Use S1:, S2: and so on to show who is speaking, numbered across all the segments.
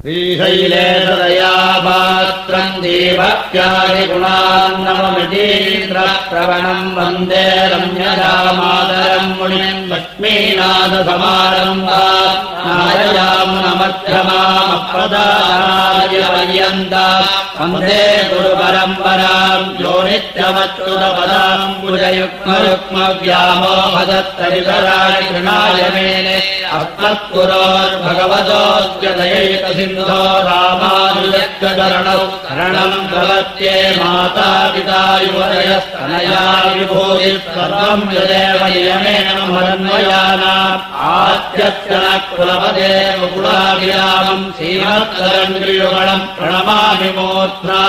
S1: श्रीशैलेशदया पात्रम् दीपत्यादिगुणान्नममितीन्द्रप्रवणम् वन्दे रम्यजामातरम् मुनिम् लक्ष्मीनाथसमारम्भाम् नारयामुनमध्यमामप्रदानार्यपर्यन्ताम् वन्दे गुरुपरम्पराम् यो नित्यमच्युतपदाम् भुजयुग्मयुग्मव्यामोहदत्तरितराणि कृणाय मेने अस्मत्पुरोर्भगवतोऽस्य दयैकसिन्धो रामानुजस्य चरणौ शरणम् प्रपद्ये माता पिता युवतयस्तनया विभूतिः सर्वम् यदेव नियमेन मदन्वयानाम् आद्यस्य न कुलपते कुलाभिरामम् श्रीमत्तरङ्गियुगणम् प्रणमामि मूर्ध्ना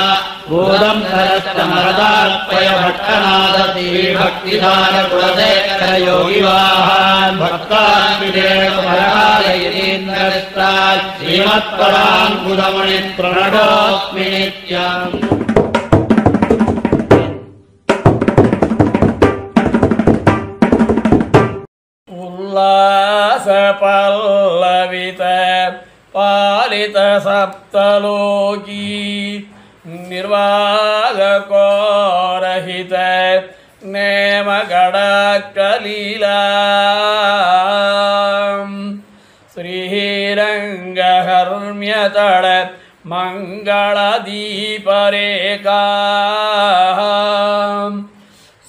S1: भूतम् सरश्च मरदार्पय भट्टनाथ श्रीभक्तिधारकुलशेखर योगिवाहान् भक्तान्विदेवपरायतीन्द्रविस्तात् श्रीमत्पराङ्कुशमुनिम् प्रणतोऽस्मि नित्यम्।
S2: उल्लासपल्लवित पालित सप्तलोकी निर्वागकोरहित नेमगडाकलीला श्रीरङ्गहर्म्यतड मङ्गलदीपरेखा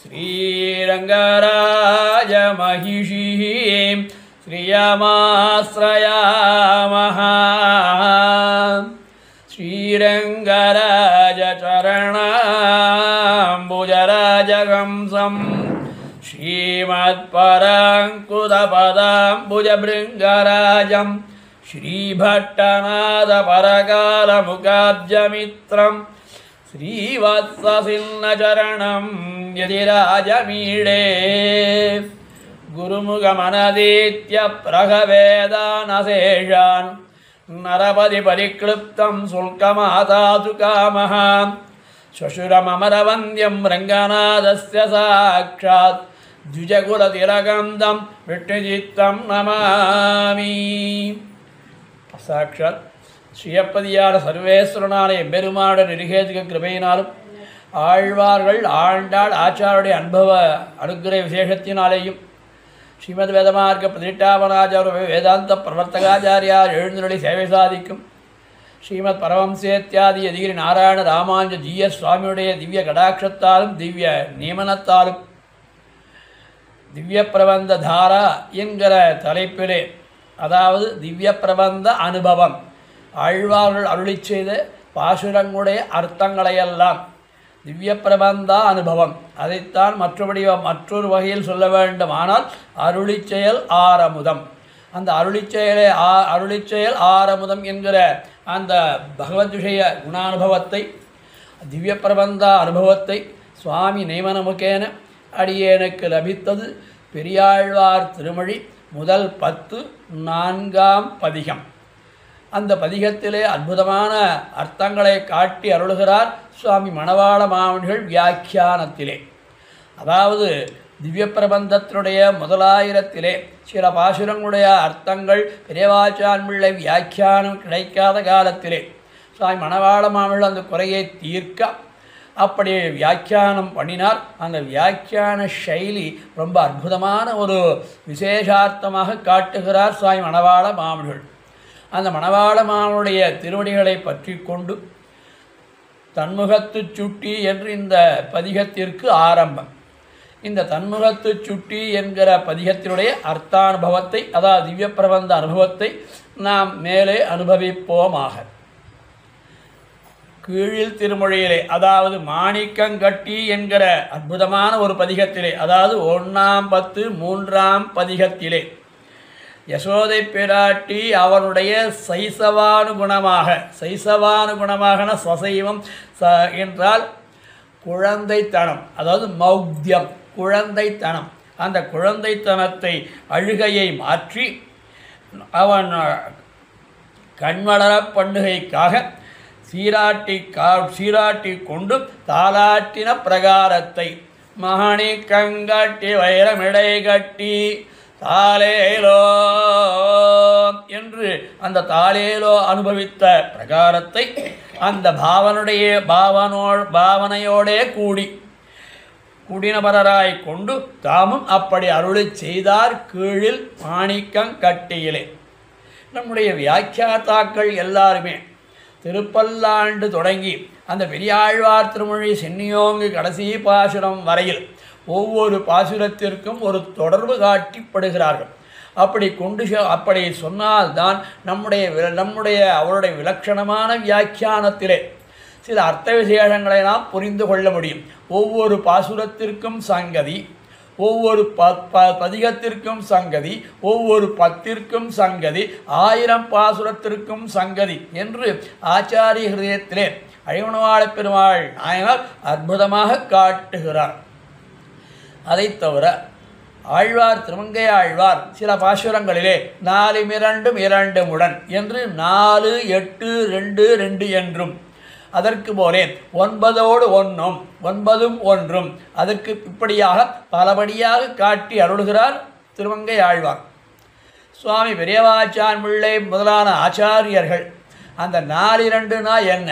S2: श्रीरङ्गराजमहिषीः श्रियमाश्रयामः श्रीरङ्गराजचरणाम्बुजराजहंसम् श्रीमत्पराङ्कुतपदाम्बुजभृङ्गराजम् श्रीभट्टनाथपरकालमुखाब्जमित्रम् श्रीवत्ससिन्नचरणम् यदिराजमीडे गुरुमुखमनदीत्य प्रभवेदानशेषान् नरपति परिक्लृप्तम् शुल्कमातातु कामः श्वशुरममरवन्द्यम् रङ्गनाथस्य साक्षात् द्विजकुलतिलकम् तम् विष्णुचित्तम् नमामि। சாட்சாத் ஸ்ரீயப்பதியான சர்வேஸ்வரனான எம்பெருமானுடைய நிருகேதிக கிருபையினாலும் ஆழ்வார்கள் ஆண்டாள் ஆச்சாருடைய அனுபவ அனுகிரக விசேஷத்தினாலேயும் ஸ்ரீமத் வேதமார்க்க பதினெட்டாவனாச்சார வேதாந்த பிரவர்த்தகாச்சாரியார் எழுந்தருளி சேவை சாதிக்கும் ஸ்ரீமத் பரமம்சேத்யாதி அதிகிரி நாராயண ராமானுஜ ஜீய சுவாமியுடைய திவ்ய கடாட்சத்தாலும் திவ்ய நியமனத்தாலும் திவ்ய பிரபந்த தாரா என்கிற தலைப்பிலே, அதாவது திவ்ய பிரபந்த அனுபவம், ஆழ்வார்கள் அருளி செய்த பாசுரங்களுடைய அர்த்தங்களையெல்லாம் திவ்ய பிரபந்த அனுபவம், அதைத்தான் மற்றொரு வகையில் சொல்ல வேண்டுமானால் அருளி செயல் ஆரமுதம். அந்த அருளி செயல் ஆரமுதம் என்கிற அந்த பகவத் விஷய குணானுபவத்தை, திவ்ய பிரபந்த அனுபவத்தை சுவாமி நியமனமுகேன அடியேனுக்கு லபித்தது பெரியாழ்வார் திருமொழி முதல் 10 4ஆம் பதிகம். அந்த பதிகத்திலே அற்புதமான அர்த்தங்களை காட்டி அருளுகிறார் சுவாமி மணவாள மாமுனிகள் வியாக்கியானத்திலே. அதாவது திவ்ய பிரபந்தத்தினுடைய முதலாயிரத்திலே சில பாசுரங்களுடைய அர்த்தங்கள் பெரியவாச்சான்பிள்ளை வியாக்கியானம் கிடைக்காத காலத்திலே சுவாமி மணவாள மாமுனிகள் அந்த குறையை தீர்க்க அப்படி வியாக்கியானம் பண்ணினார். அந்த வியாக்கியான சைலி ரொம்ப அற்புதமான ஒரு விசேஷார்த்தமாக காட்டுகிறார் சுவாமி மணவாள மாமுனிகள். அந்த மணவாள மாமுனியுடைய திருவடிகளை பற்றி கொண்டு தன்முகத்து சுட்டி என்று இந்த பதிகத்திற்கு ஆரம்பம். இந்த தன்முகத்து சுட்டி என்கிற பதிகத்தினுடைய அர்த்தானுபவத்தை, அதாவது திவ்ய பிரபந்த அனுபவத்தை நாம் மேலே அனுபவிப்போமாக. கீழில் திருமொழியிலே, அதாவது மாணிக்கங்கட்டி என்கிற அற்புதமான ஒரு பதிகத்திலே, அதாவது 1ஆம் 10 3ஆம் பதிகத்திலே யசோதை பிராட்டி அவனுடைய சைசவானுகுணமாக சசைவம் என்றால் குழந்தைத்தனம், அதாவது மௌக்தியம், குழந்தைத்தனம். அந்த குழந்தைத்தனத்தை அழுகையை மாற்றி அவன் கண்வளர பண்ணுகைக்காக சீராட்டி கொண்டு தாலாட்டின பிரகாரத்தை மகணி கங்கட்டி வைரமிடை கட்டி தாலேலோ என்று அந்த தாலேலோ அனுபவித்த பிரகாரத்தை அந்த பாவனையோடே குடினபரராய் கொண்டு தாமும் அப்படி அருளை செய்தார் கீழில் மாணிக்கங்கட்டியிலே. நம்முடைய வியாக்கியாத்தாக்கள் எல்லாருமே திருப்பல்லாண்டு தொடங்கி அந்த பெரியாழ்வார் திருமொழி சென்னியோங்கு கடைசி பாசுரம் வரையில் ஒவ்வொரு பாசுரத்திற்கும் ஒரு தொடர்பு காட்டிப்படுகிறார்கள். அப்படி சொன்னால்தான் அவருடைய விலட்சணமான வியாக்கியானத்திலே சில அர்த்த விசேஷங்களை நாம் புரிந்து கொள்ள முடியும். ஒவ்வொரு பாசுரத்திற்கும் சங்கதி, ஒவ்வொரு பதிகத்திற்கும் சங்கதி, ஒவ்வொரு பத்திற்கும் சங்கதி, 1000 பாசுரத்திற்கும் சங்கதி என்று ஆச்சாரிய ஹிருதயத்திலே அழிவனவாழ பெருமாள் நாயனார் அற்புதமாக காட்டுகிறார். அதைத் தவிர ஆழ்வார் திருமங்கை ஆழ்வார் சில பாசுரங்களிலே 4 2 2 முடன் என்று 4 8 2 2 என்றும், அதற்கு போலே 9 1 9 1 அதற்கு இப்படியாக பலபடியாக காட்டி அருள்கிறார் திருமங்கை ஆழ்வார். சுவாமி பெரியவாச்சான் பிள்ளை முதலான ஆச்சாரியர்கள் அந்த 4 2னா என்ன,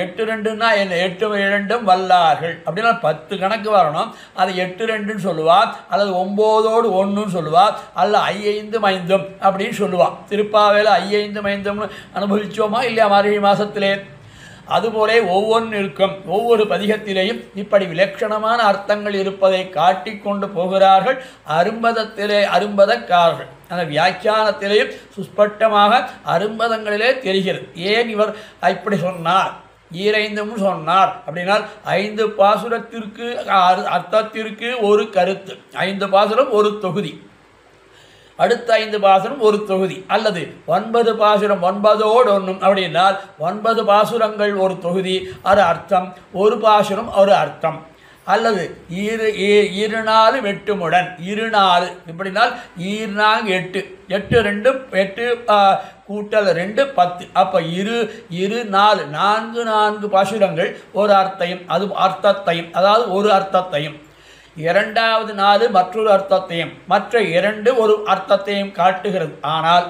S2: 8 2னா என்ன, 8 2 வல்லார்கள் அப்படின்னா 10 கணக்கு வரணும். அது 8 2ன்னு சொல்லுவார், அல்லது 9 1 சொல்லுவார், அல்ல 5 5 அப்படின்னு சொல்லுவாள். திருப்பாவையில் 5 5 அனுபவிச்சோமா இல்லையா மார்கழி மாதத்திலே? அதுபோலே ஒவ்வொன்றிற்கும் ஒவ்வொரு பதிகத்திலேயும் இப்படி விலட்சணமான அர்த்தங்கள் இருப்பதை காட்டிக்கொண்டு போகிறார்கள் அரும்பதக்காரர்கள். அந்த வியாக்கியானத்திலேயும் சுஸ்பட்டமாக அரும்பதங்களிலே தெரிகிறது. ஏன் இவர் இப்படி சொன்னார், 5 சொன்னார் அப்படின்னால் 5 பாசுரத்திற்கு அர்த்தத்திற்கு ஒரு கருத்து, 5 பாசுரம் ஒரு தொகுதி, அடுத்த 5 பாசுரம் ஒரு தொகுதி, அல்லது 9 பாசுரம் 9 1 அப்படின்னால் 9 பாசுரங்கள் ஒரு தொகுதி, அது அர்த்தம், ஒரு பாசுரம் ஒரு அர்த்தம், அல்லது 4 வெட்டுமுடன் 4 இப்படினால் 8 8 2 8 கூட்டல் 2 10 அப்போ 4 4 பாசுரங்கள் ஒரு அர்த்தத்தையும் அதாவது ஒரு அர்த்தத்தையும், இரண்டாவது 4 மற்றொரு அர்த்தத்தையும், மற்ற 2 ஒரு அர்த்தத்தையும் காட்டுகிறது. ஆனால்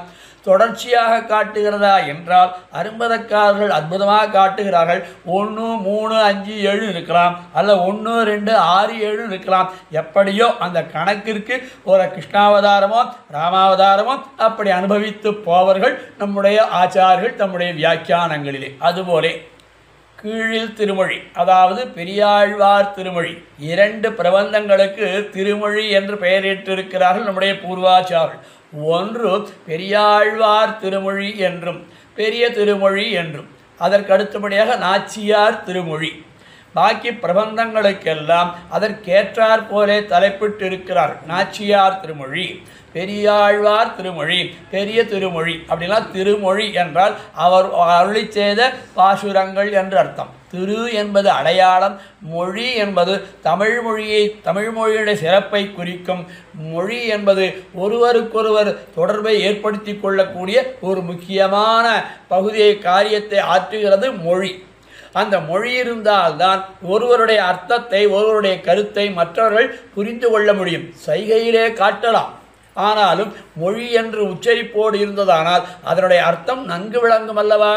S2: தொடர்ச்சியாக காட்டுகிறதா என்றால் அரும்பதக்காரர்கள் அற்புதமாக காட்டுகிறார்கள். 1 3 5 7 இருக்கலாம், அல்ல 1 2 6 7 இருக்கலாம். எப்படியோ அந்த கணக்கிற்கு ஒரு கிருஷ்ணாவதாரமோ ராமாவதாரமோ அப்படி அனுபவித்து போவர்கள் நம்முடைய ஆச்சாரியர்கள் தம்முடைய வியாக்கியானங்களிலே. அதுபோலே கீழில் திருமொழி அதாவது பெரியாழ்வார் திருமொழி 2 பிரபந்தங்களுக்கு திருமொழி என்று பெயரிட்டிருக்கிறார்கள் நம்முடைய பூர்வாச்சாரர்கள். ஒன்று பெரியாழ்வார் திருமொழி என்றும் பெரிய திருமொழி என்றும், அதற்கு அடுத்தபடியாக நாச்சியார் திருமொழி. பாக்கி பிரபந்தங்களுக்கெல்லாம் அதற்கேற்றாற் போலே தலைப்பிட்டிருக்கிறார். நாச்சியார் திருமொழி, பெரியாழ்வார் திருமொழி, பெரிய திருமொழி. அப்படின்னா திருமொழி என்றால் அவர் அருளி செய்த பாசுரங்கள் என்று அர்த்தம். திரு என்பது அடையாளம், மொழி என்பது தமிழ்மொழியுடைய சிறப்பை குறிக்கும். மொழி என்பது ஒருவருக்கொருவர் தொடர்பை ஏற்படுத்தி கொள்ளக்கூடிய ஒரு முக்கியமான பகுதியை காரியத்தை ஆற்றுகிறது மொழி. அந்த மொழி இருந்தால்தான் ஒருவருடைய அர்த்தத்தை ஒருவருடைய கருத்தை மற்றவர்கள் புரிந்து கொள்ள முடியும். சைகையிலே காட்டலாம், ஆனாலும் மொழி என்று உச்சரிப்போடு இருந்ததானால் அதனுடைய அர்த்தம் நன்கு விளங்கும் அல்லவா?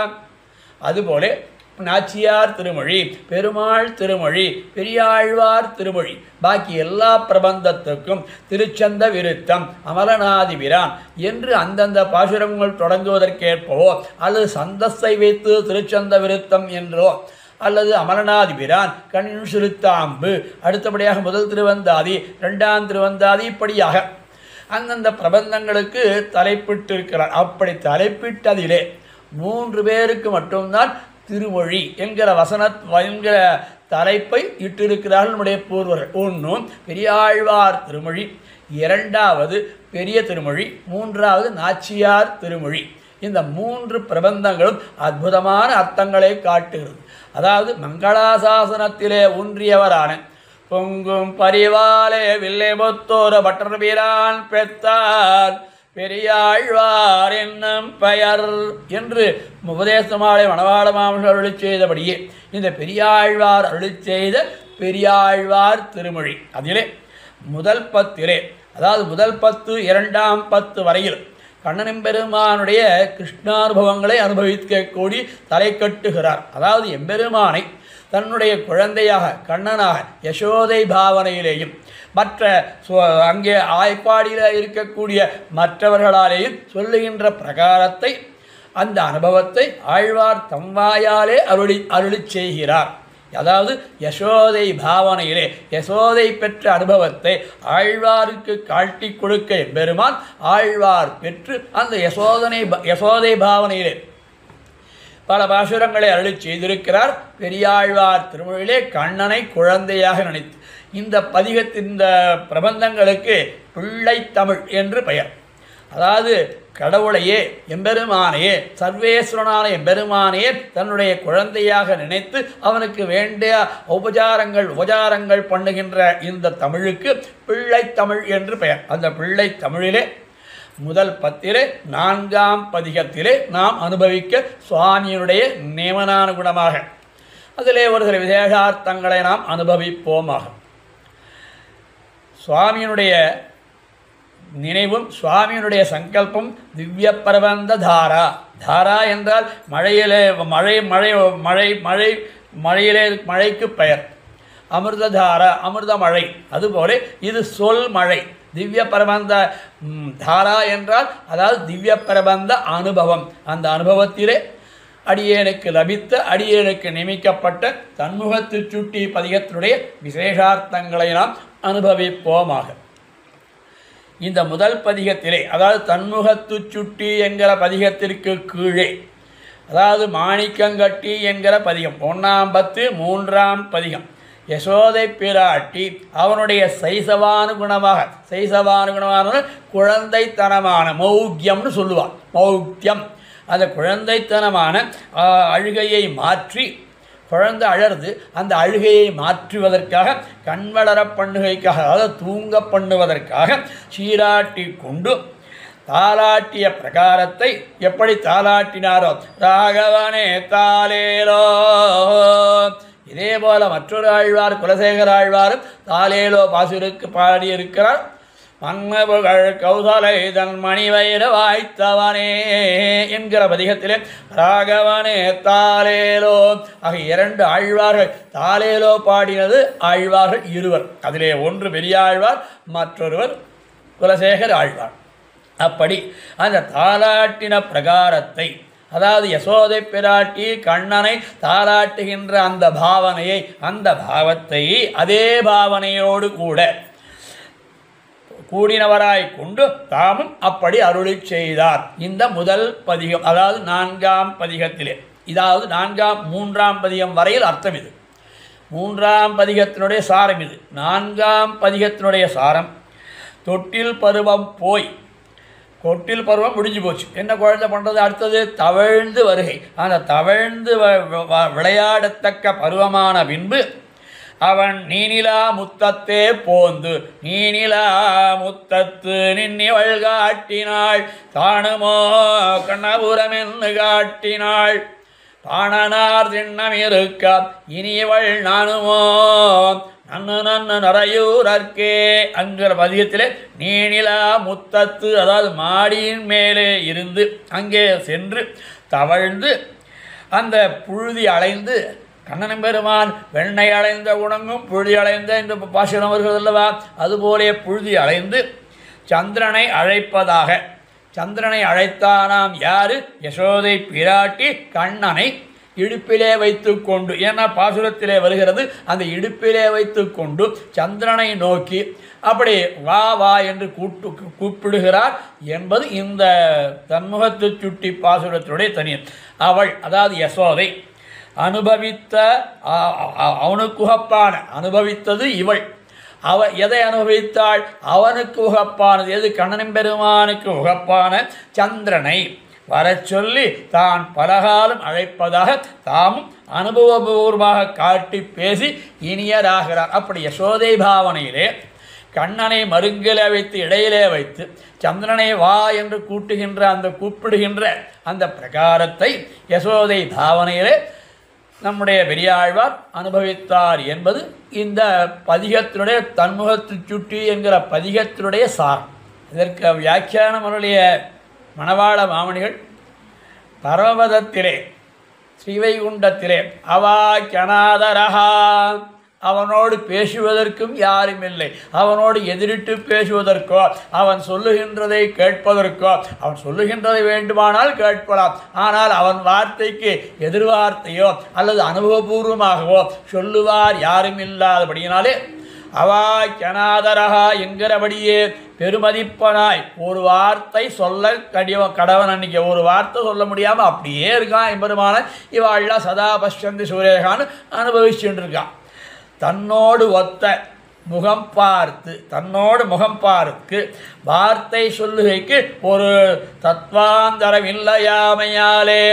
S2: அதுபோல நாச்சியார் திருமொழி, பெருமாள் திருமொழி, பெரியாழ்வார் திருமொழி, பாக்கி எல்லா பிரபந்தத்துக்கும் திருச்சந்த விருத்தம், அமலநாதிபிரான் என்று அந்தந்த பாசுரங்கள் தொடங்குவதற்கேற்பவோ, அல்லது சந்தஸை வைத்து திருச்சந்த விருத்தம் என்றோ, அல்லது அமலநாதிபிரான் கண்ணின் சிறுத்தாம்பு, அடுத்தபடியாக முதல் திருவந்தாதி, 2ஆம் திருவந்தாதி, இப்படியாக அந்தந்த பிரபந்தங்களுக்கு தலைப்பிட்டிருக்கிறார். அப்படி தலைப்பிட்டதிலே 3 பேருக்கு மட்டும்தான் திருமொழி என்கிற என்கிற தலைப்பை இட்டிருக்கிறார்கள் நம்முடைய பூர்வர்கள். 1 பெரியாழ்வார் திருமொழி, 2வது பெரிய திருமொழி, 3வது நாச்சியார் திருமொழி. இந்த 3 பிரபந்தங்களும் அற்புதமான அர்த்தங்களை காட்டுகிறது. அதாவது மங்களாசாசனத்திலே ஊன்றியவரான பொங்கும் பரிவாலே வில்லைமுத்தோர பட்டர்பிரான் பெற்றார் பெரியாழ்வார் என்னும் பெயர் என்று உபதேசமாலை மணவாள மாமன்கள் அருளி செய்தபடியே இந்த பெரியாழ்வார் அருளி செய்த பெரியாழ்வார் திருமொழி அதிலே முதல் பத்திலே அதாவது முதல் 10 இரண்டாம் 10 வரையில் கண்ணனெம்பெருமானுடைய கிருஷ்ணானுபவங்களை அனுபவிக்கக்கூடி தலை கட்டுகிறார். அதாவது எம்பெருமானை தன்னுடைய குழந்தையாக கண்ணனாக யசோதை பாவனையிலேயும் மற்ற அங்கே ஆய்ப்பாடியில் இருக்கக்கூடிய மற்றவர்களாலேயும் சொல்லுகின்ற பிரகாரத்தை அந்த அனுபவத்தை ஆழ்வார் தம்வாயாலே அருளி செய்கிறார். அதாவது யசோதை பாவனையிலே யசோதை பெற்ற அனுபவத்தை ஆழ்வாருக்கு காட்டி கொடுக்க எம்பெருமான் ஆழ்வார் பெற்று அந்த யசோதை பாவனையிலே பல பாசுரங்களை அருளி செய்திருக்கிறார். பெரியாழ்வார் திருமொழியிலே கண்ணனை குழந்தையாக நினைத்து இந்த இந்த பிரபந்தங்களுக்கு பிள்ளை தமிழ் என்று பெயர். அதாவது கடவுளையே எம்பெருமானையே சர்வேஸ்வரனான எம்பெருமானையே தன்னுடைய குழந்தையாக நினைத்து அவனுக்கு வேண்டிய உபச்சாரங்கள் பண்ணுகின்ற இந்த தமிழுக்கு பிள்ளை தமிழ் என்று பெயர். அந்த பிள்ளை தமிழிலே முதல் 10 4ஆம் பதிகத்திலே நாம் அனுபவிக்க சுவாமியினுடைய நியமனானுகுணமாக அதிலே ஒரு சில விசேஷார்த்தங்களை நாம் அனுபவிப்போமாக. சுவாமியினுடைய நினைவும் சுவாமியினுடைய சங்கல்பம் திவ்ய பிரபந்த தாரா. தாரா என்றால் மழைக்கு பெயர். அமிர்ததாரா அமிர்த மழை. அதுபோல இது சொல் மழை. திவ்ய பிரபந்த தாரா என்றால் அதாவது திவ்ய பிரபந்த அனுபவம். அந்த அனுபவத்திலே அடியேனுக்கு லபித்த அடியேனுக்கு நியமிக்கப்பட்ட தன்முகத்து சுட்டி பதிகத்தினுடைய விசேஷார்த்தங்களை நாம் அனுபவிப்போமாக. இந்த முதல் பதிகத்திலே அதாவது தன்முகத்து சுட்டி என்கிற பதிகத்திற்கு கீழே அதாவது மாணிக்கங்கட்டி என்கிற பதிகம் 1ஆம் 10 3ஆம் பதிகம் யசோதை பிராட்டி அவனுடைய சைசவானுகுணமான குழந்தைத்தனமான மௌக்கியம்னு சொல்லுவாள். மௌக்கியம் அந்த குழந்தைத்தனமான அழுகையை மாற்றி குழந்தை அழறது அந்த அழுகையை மாற்றுவதற்காக கண்வளர பண்ணுகைக்காக அதாவது தூங்க பண்ணுவதற்காக சீராட்டி கொண்டு தாலாட்டிய பிரகாரத்தை எப்படி தாலாட்டினாரோ ராகவனே தாலேலோ. இதே போல மற்றொரு ஆழ்வார் குலசேகர ஆழ்வாரும் தாலேலோ பாசுருக்கு பாடியிருக்கிறார். மன்னபுகள் கௌசலை தன் மணிவயிறு வாய்த்தவனே என்கிற பதிகத்திலே ராகவனே தாலேலோ ஆக 2 ஆழ்வார்கள் தாலேலோ பாடினது ஆழ்வார்கள் 2. அதிலே ஒன்று பெரியாழ்வார் மற்றொருவர் குலசேகர ஆழ்வார். அப்படி அந்த தாலாட்டின பிரகாரத்தை அதாவது யசோதை பிராட்டி கண்ணனை தாலாட்டுகின்ற அந்த பாவனையை அந்த பாவத்தை அதே பாவனையோடு கூடினவராய் கொண்டு தாமும் அப்படி அருளி செய்தார். இந்த முதல் பதிகம் அதாவது 4ஆம் பதிகத்திலே இதாவது 3ஆம் பதிகம் வரையில் அர்த்தம் இது. 3ஆம் பதிகத்தினுடைய சாரம் இது. 4ஆம் பதிகத்தினுடைய சாரம் தொட்டில் பருவம் போய் தொட்டில் பருவம் முடிஞ்சு போச்சு. என்ன குழந்தை பண்ணுறது? அடுத்தது தவழ்ந்து வருகை. அந்த தவழ்ந்து விளையாடத்தக்க பருவமான பின்பு அவன் நீனிலா முத்தத்தே போந்து நீனிலா முத்தத்து நின்னிவள் காட்டினாள் தானுமோ கண்ணபுரமென்னு காட்டினாள் பாணனார் திண்ணம் இருக்க இனிவள் நானுமோ நன்னு நரையூரற்கே என்கிற பதிகத்திலே நீனிலா முத்தத்து அதாவது மாடியின் மேலே இருந்து அங்கே சென்று தவழ்ந்து அந்த புழுதி அலைந்து கண்ணனெம்பெருமான் வெண்ணை அலைந்த உணங்கும் புழுதி அலைந்த என்று பாசுரம் வருகிறது அல்லவா? அதுபோலே புழுதி அலைந்து சந்திரனை அழைப்பதாக சந்திரனை அழைத்தானாம் யாரு? யசோதை பிராட்டி கண்ணனை இடுப்பிலே வைத்து கொண்டு. ஏன்னா பாசுரத்திலே வருகிறது அந்த இடுப்பிலே வைத்து கொண்டு சந்திரனை நோக்கி அப்படி வா வா என்று கூப்பிடுகிறார் என்பது இந்த தன்முகத்து சுட்டி பாசுரத்தினுடைய தனியன். அவள் அதாவது யசோதை அனுபவித்த அவனுக்கு உகப்பான அனுபவித்தது இவள். எதை அனுபவித்தாள்? அவனுக்கு உகப்பானது எது? கண்ணனெம்பெருமானுக்கு உகப்பான சந்திரனை வர சொல்லி தான் பலகாலம் அழைப்பதாக தாமும் அனுபவபூர்வமாக காட்டி பேசி இனியராகிறார். அப்படி யசோதை பாவனையிலே கண்ணனை மருங்கிலே வைத்து இடையிலே வைத்து சந்திரனை வா என்று கூப்பிடுகின்ற அந்த பிரகாரத்தை யசோதை பாவனையிலே நம்முடைய பெரியாழ்வார் அனுபவித்தார் என்பது இந்த பதிகத்தினுடைய தன்முகத்து சுட்டி என்கிற பதிகத்தினுடைய சார். இதற்கு வியாக்கியானம் அவருடைய மணவாள மாமணிகள் பரமபதத்திலே ஸ்ரீவைகுண்டத்திலே அவாக்கியநாதரஹா, அவனோடு பேசுவதற்கும் யாரும் இல்லை, அவனோடு எதிரிட்டு பேசுவதற்கோ அவன் சொல்லுகின்றதை கேட்பதற்கோ, அவன் சொல்லுகின்றதை வேண்டுமானால் கேட்கலாம், ஆனால் அவன் வார்த்தைக்கு எதிர்வார்த்தையோ அல்லது அனுபவபூர்வமாகவோ சொல்லுவார் யாரும் இல்லாதபடியினாலே அவாக்கியநாதரஹா என்கிறபடியே பெருமதிப்பனாய் ஒரு வார்த்தை சொல்ல கடவன். அன்னைக்கு ஒரு வார்த்தை சொல்ல முடியாமல் அப்படியே இருக்கான் எம்பெருமான. இவாள்லாம் சதா பஷ்யந்தி சூரேகான்னு அனுபவிச்சுட்டு இருக்கான். தன்னோடு ஒத்த முகம் பார்த்து, தன்னோடு முகம் பார்த்து வார்த்தை சொல்லுகைக்கு ஒரு தத்வாந்தரம் இல்லையாமையாலே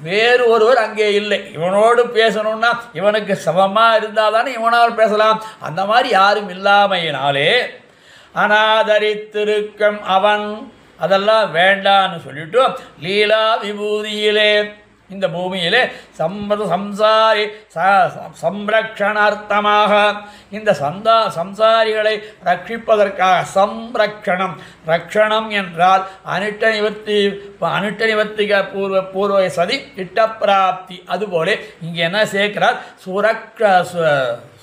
S2: வேறு ஒருவர் அங்கே இல்லை. இவனோடு பேசணும்னா இவனுக்கு சமமாக இருந்தால் தானே இவனால் பேசலாம். அந்த மாதிரி யாரும் இல்லாமையினாலே அநாதரித்திருக்கம் அவன் அதெல்லாம் வேண்டான்னு சொல்லிட்டு லீலா விபூதியிலே இந்த பூமியிலே சம்சாரி சம்ரக்ஷணார்த்தமாக இந்த சம்சாரிகளை ரட்சிப்பதற்காக சம்ரக்ஷணம், ரக்ஷணம் என்றால் அனிட்ட நிவர்த்திக பூர்வ சதி இட்டப்பிராப்தி. அதுபோல இங்கே என்ன சேர்க்கிறார்,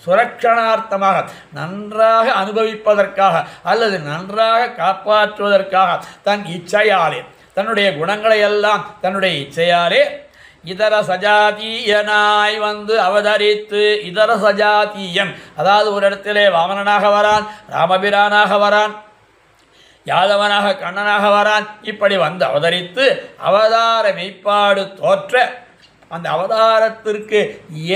S2: சுரக்ஷணார்த்தமாக நன்றாக அனுபவிப்பதற்காக அல்லது நன்றாக காப்பாற்றுவதற்காக தன் இச்சையாலே தன்னுடைய குணங்களை எல்லாம் தன்னுடைய இச்சையாலே இதர சஜாதீயனாய் வந்து அவதரித்து, இதர சஜாதீயன் அதாவது ஒரு இடத்திலே வாமனனாக வரான், ராமபிரானாக வரான், யாதவனாக கண்ணனாக வரான், இப்படி வந்து அவதரித்து அவதார மெய்ப்பாடு தோற்ற அந்த அவதாரத்திற்கு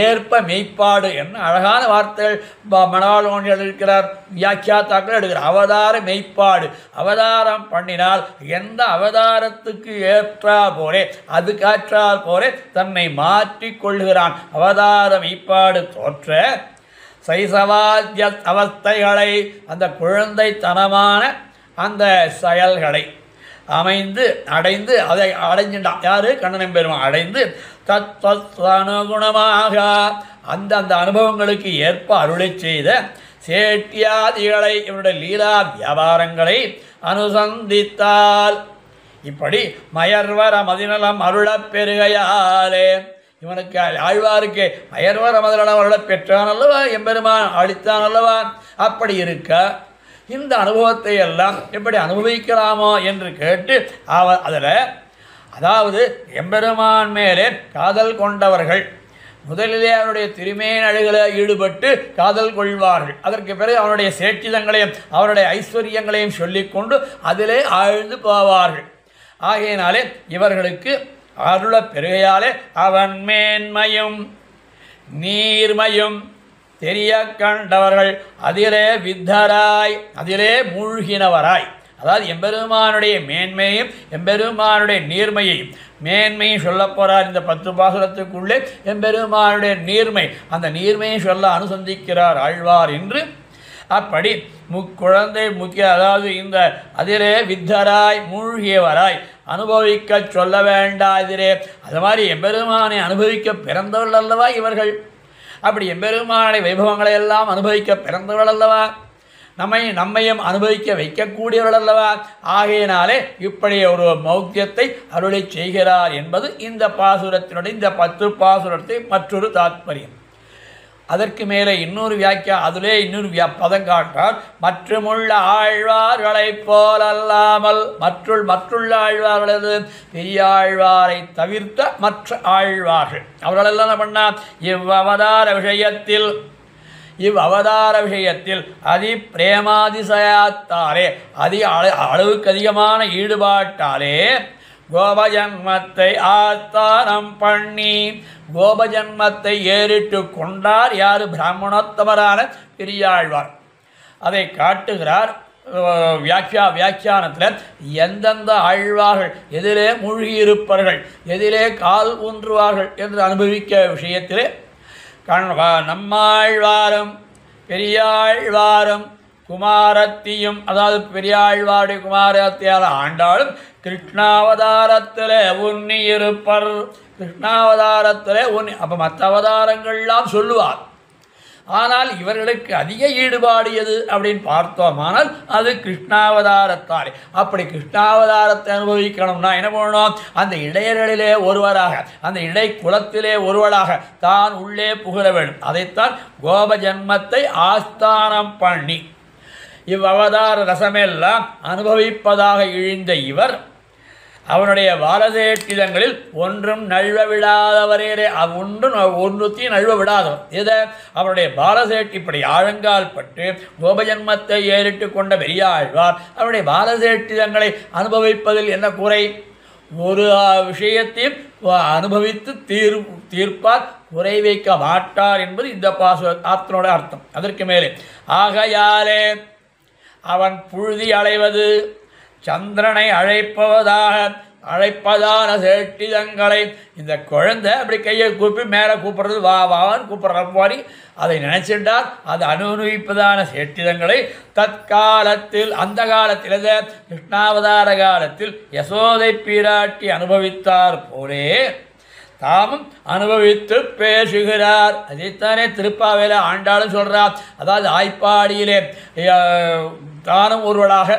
S2: ஏற்ப மெய்ப்பாடு என்ன அழகான வார்த்தைகள் மணவாளன் இருக்கிறார், வியாக்கியாத்தாக்கள் எடுக்கிறார். அவதார மெய்ப்பாடு, அவதாரம் பண்ணினால் எந்த அவதாரத்துக்கு ஏற்றால் போலே அது காற்றால் போலே தன்னை மாற்றிக் கொள்கிறான். அவதார மெய்ப்பாடு தோற்ற சைசவாத்திய அவஸ்தைகளை அந்த குழந்தைத்தனமான அந்த செயல்களை அடைந்து அதை அடைஞ்சிட்டான். யாரு? கண்ணன் பெருமான் அடைந்து தத்வனுகுணமாக அந்த அனுபவங்களுக்கு ஏற்ப அருளை செய்த சேட்டியாதிகளை இவனுடைய லீலா வியாபாரங்களை அனுசந்தித்தால் இப்படி மயர்வர மதிநலம் அருளப் பெருகையாலே இவனுக்கு ஆழ்வாருக்கு மயர்வர மதிநலம் அருளப் பெற்றான் அல்லவா, எம்பெருமான் அளித்தான் அல்லவா. அப்படி இருக்க இந்த அனுபவத்தை எல்லாம் எப்படி அனுபவிக்கலாமோ என்று கேட்டு அதில் அதாவது எம்பெருமான் மேலே காதல் கொண்டவர்கள் முதலிலே அவனுடைய திருமேன் அழகில் ஈடுபட்டு காதல் கொள்வார்கள். அதற்கு பிறகு அவனுடைய சேட்சிதங்களையும் அவனுடைய ஐஸ்வர்யங்களையும் சொல்லிக்கொண்டு அதிலே ஆழ்ந்து போவார்கள். ஆகையினாலே இவர்களுக்கு அருள பெருகையாலே அவன் மேன்மையும் நீர்மையும் தெரிய கண்டவர்கள் அதிலே வித்தராய் அதிலே மூழ்கினவராய், அதாவது எம்பெருமானுடைய மேன்மையும் எம்பெருமானுடைய நீர்மையையும் மேன்மையும் சொல்ல போகிறார். இந்த 10 பாசுரத்துக்குள்ளே எம்பெருமானுடைய நீர்மை அந்த நீர்மையை சொல்ல அனுசந்திக்கிறார் ஆழ்வார் என்று. அப்படி முக்குழந்தை முக்கிய அதாவது இந்த அதிலே வித்தராய் மூழ்கியவராய் அனுபவிக்க சொல்ல வேண்டாதிரே. அது மாதிரி எம்பெருமானை அனுபவிக்க பிறந்தவர்கள் அல்லவா இவர்கள். அப்படி எம்பெருமானுடைய வைபவங்களை எல்லாம் அனுபவிக்க பிறந்தவர்கள் அல்லவா, நம்மையும் அனுபவிக்க வைக்கக்கூடியவர்கள் அல்லவா. ஆகையினாலே இப்படி ஒரு மௌக்கியத்தை அருளை செய்கிறார் என்பது இந்த பாசுரத்தினுடைய இந்த 10 பாசுரத்தை மற்றொரு தாத்பரியம். அதற்கு மேலே இன்னொரு வியாக்கியா அதிலே இன்னொரு பதம் காட்டார். மற்றுமுள்ள ஆழ்வார்களைப் போலல்லாமல் மற்றுள்ள ஆழ்வார்களது பெரியாழ்வாரை தவிர்த்த மற்ற ஆழ்வார்கள் அவர்களெல்லாம் என்ன பண்ணார், இவ்வவதார விஷயத்தில் அதி பிரேமாதிசயத்தாலே அளவுக்கு அதிகமான ஈடுபாட்டாலே கோபஜன்மத்தை ஆஸ்தானம் பண்ணி கோபஜன்மத்தை ஏறிட்டு கொண்டார். யார்? பிராமணோத்தமரான பெரியாழ்வார். அதை காட்டுகிறார் வியாக்கியானத்தில். எந்தெந்த ஆழ்வார்கள் எதிலே மூழ்கியிருப்பார்கள், எதிலே கால் ஊன்றுவார்கள் என்று அனுபவிக்க விஷயத்திலே நம்மாழ்வாரும் பெரியாழ்வாரும் குமாரத்தியும் அதாவது பெரியாழ்வாருடைய குமாரத்தியால் ஆண்டாலும் கிருஷ்ணாவதாரத்திலே உன்னி இருப்பர். கிருஷ்ணாவதாரத்திலே உன்னி, அப்போ மற்ற அவதாரங்கள்லாம் சொல்லுவார். ஆனால் இவர்களுக்கு அதிக ஈடுபாடு எது அப்படின்னு பார்த்தோமானால் அது கிருஷ்ணாவதாரத்தாரே. அப்படி கிருஷ்ணாவதாரத்தை அனுபவிக்கணும்னா என்ன பண்ணணும்? அந்த இடையர்களிலே ஒருவராக, அந்த இடை குலத்திலே ஒருவராக தான் உள்ளே புகழ வேண்டும். அதைத்தான் கோப ஜன்மத்தை ஆஸ்தானம் பண்ணி இவ்வவதார ரசமெல்லாம் அனுபவிப்பதாக இழிந்த இவர் அவனுடைய பாரதேட்டிதங்களில் ஒன்றும் நழுவ விடாதவரே. ஒன்றுத்தையும் நழுவ விடாதவர். இதை அவருடைய பாரதேட்டி இப்படி ஆழங்கால் பட்டு கோபஜன்மத்தை ஏறிட்டு கொண்ட பெரியாழ்வார் அவருடைய பாரதேட்டிதங்களை அனுபவிப்பதில் என்ன குறை? ஒரு விஷயத்தையும் அனுபவித்து தீர்ப்பார், குறை வைக்க மாட்டார் என்பது இந்த பாசுரத்தினோட அர்த்தம். அதற்கு மேலே ஆகையாலே அவன் புழுதி அலைவது சந்திரனை அழைப்பதான சேட்டிதங்களை, இந்த குழந்தை அப்படி கையை கூப்பி மேலே கூப்பிட்றது வா வான்னு கூப்பிட்ற மாதிரி அதை நினைச்சிட்டார். அது அனுபவிப்பதான சேட்டிதங்களை தற்காலத்தில், அந்த காலத்தில் கிருஷ்ணாவதார காலத்தில் யசோதை பிராட்டி அனுபவித்தார் போலே தாமும் அனுபவித்து பேசுகிறார். அதைத்தானே திருப்பாவையில் ஆண்டாலும் சொல்கிறார். அதாவது ஆய்ப்பாடியிலே தானும் ஒருவளாக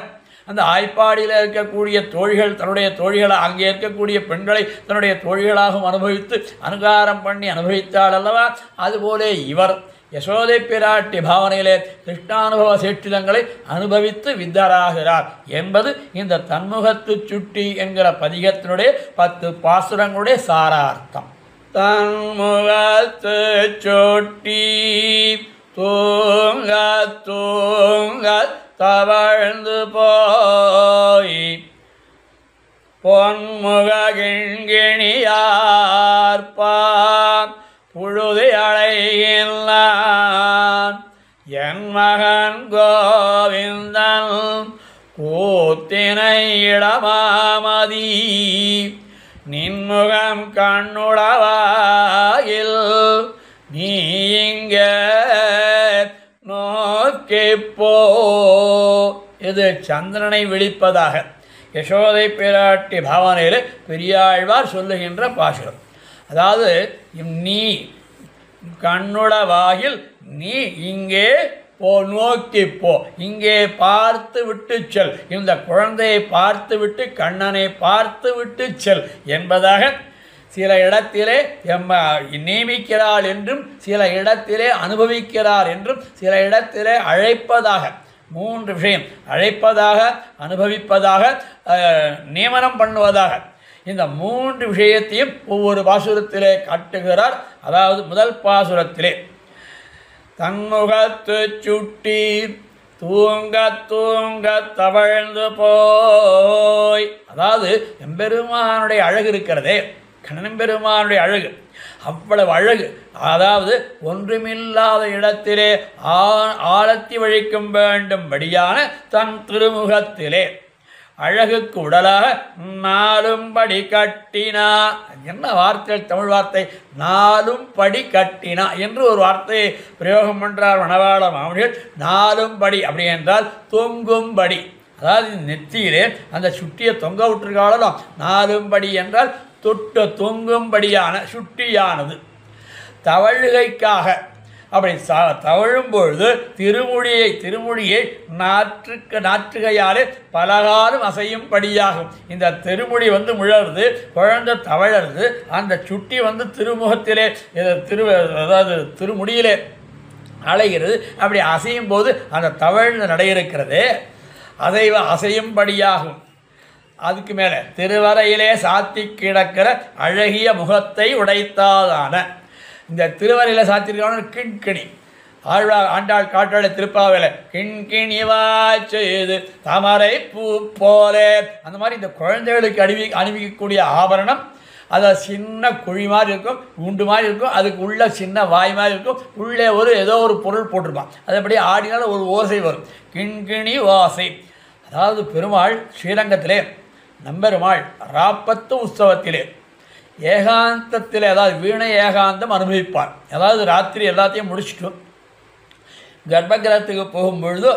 S2: அந்த ஆய்ப்பாடியில் இருக்கக்கூடிய தோழிகள் தன்னுடைய தோழிகளை, அங்கே இருக்கக்கூடிய பெண்களை தன்னுடைய தோழிகளாகவும் அனுபவித்து அனுகாரம் பண்ணி அனுபவித்தாள் அல்லவா? அதுபோலே இவர் யசோதை பிராட்டி பாவனையிலே கிருஷ்ணானுபவ சேற்றிதங்களை அனுபவித்து வித்தராகிறார் என்பது இந்த தன்முகத்து சுட்டி என்கிற பதிகத்தினுடைய 10 பாசுரங்களுடைய சாரார்த்தம். தன்முகத்து சுட்டி தூங்க தூங்க தவழ்ந்து போய் பொன்முகிணியார்பான் புழுதி அழைகின்றான் என் மகன் கோவிந்தன் கூத்தினை இடமாமதி நின்முகம் கண்ணுளவாயில் நீ இங்கே நோக்கிப்போ. இது சந்திரனை விழிப்பதாக யசோதை பிராட்டி பாவனையில் பெரியாழ்வார் சொல்லுகின்ற பாசுரம். அதாவது நீ கண்ணுளவாயில் நீ இங்கே போ, நோக்கி போ, இங்கே பார்த்து விட்டு செல், இந்த குழந்தையை பார்த்து விட்டு கண்ணனை பார்த்து விட்டு செல் என்பதாக சில இடத்திலே நியமிக்கிறாள் என்றும் சில இடத்திலே அனுபவிக்கிறார் என்றும் சில இடத்திலே அழைப்பதாக, 3 விஷயம், அழைப்பதாக, அனுபவிப்பதாக, நியமனம் பண்ணுவதாக, இந்த 3 விஷயத்தையும் ஒவ்வொரு பாசுரத்திலே காட்டுகிறார். அதாவது முதல் பாசுரத்திலே தன்முகத்து சுட்டி தூங்க தூங்க தவழ்ந்து போய், அதாவது எம்பெருமானுடைய அழகு இருக்கிறதே, கண்ணன்பெருமானுடைய அழகு அவ்வளவு அழகு. அதாவது ஒன்றுமில்லாத இடத்திலே ஆழத்தி வழிக்கும் வேண்டும்படியான தன் திருமுகத்திலே அழகுக்கு உடலாக நாலும் படி கட்டினா. என்ன வார்த்தை, தமிழ் வார்த்தை, நாலும் படி கட்டினா என்று ஒரு வார்த்தையை பிரயோகம் பண்ணுறார் மணவாள மாமனிகள். நாலும் படி அப்படி என்றால் தொங்கும்படி, அதாவது நெத்தியிலே அந்த சுட்டியை தொங்க விட்டுருக்காலும் நாலும் படி என்றால் தொட்டு தொங்கும்படியான சுட்டியானது. தவழுகைக்காக அப்படி தவழும் பொழுது திருமொழியை நாற்றுகையாலே பலகாலம் அசையும்படியாகும். இந்த திருமொழி முழறது, குழந்தை தவழறது, அந்த சுட்டி திருமுகத்திலே அதாவது திருமுடியிலே அலைகிறது. அப்படி அசையும் போது அந்த தவழ்ந்த நடை இருக்கிறது, அதை அசையும்படியாகும். அதுக்கு மேலே திருவரையிலே சாத்தி கிடக்கிற அழகிய முகத்தை உடைத்தாதான, இந்த திருவரையில் சாத்திருக்கான கிண்கிணி ஆண்டாள் காட்டாளை திருப்பாவையில் கிண்கிணிவா செய்து தாமரை பூ போலே, அந்த மாதிரி இந்த குழந்தைகளுக்கு அணிவிக்கக்கூடிய ஆபரணம், அது சின்ன குழி மாதிரி இருக்கும், குண்டு மாதிரி இருக்கும், அதுக்கு உள்ள சின்ன வாய் மாதிரி இருக்கும், உள்ளே ஏதோ ஒரு பொருள் போட்டிருப்பான், அது அப்படியே ஆடினாலும் ஒரு ஓசை வரும், கிண்கிணி ஓசை. அதாவது பெருமாள் ஸ்ரீரங்கத்திலே நம்பெருமாள் ராப்பத்து உற்சவத்திலே ஏகாந்தத்திலே, அதாவது வீணை ஏகாந்தம் அனுபவிப்பார். அதாவது ராத்திரி எல்லாத்தையும் முடிச்சுட்டு கர்ப்பகிரகத்துக்கு போகும்பொழுது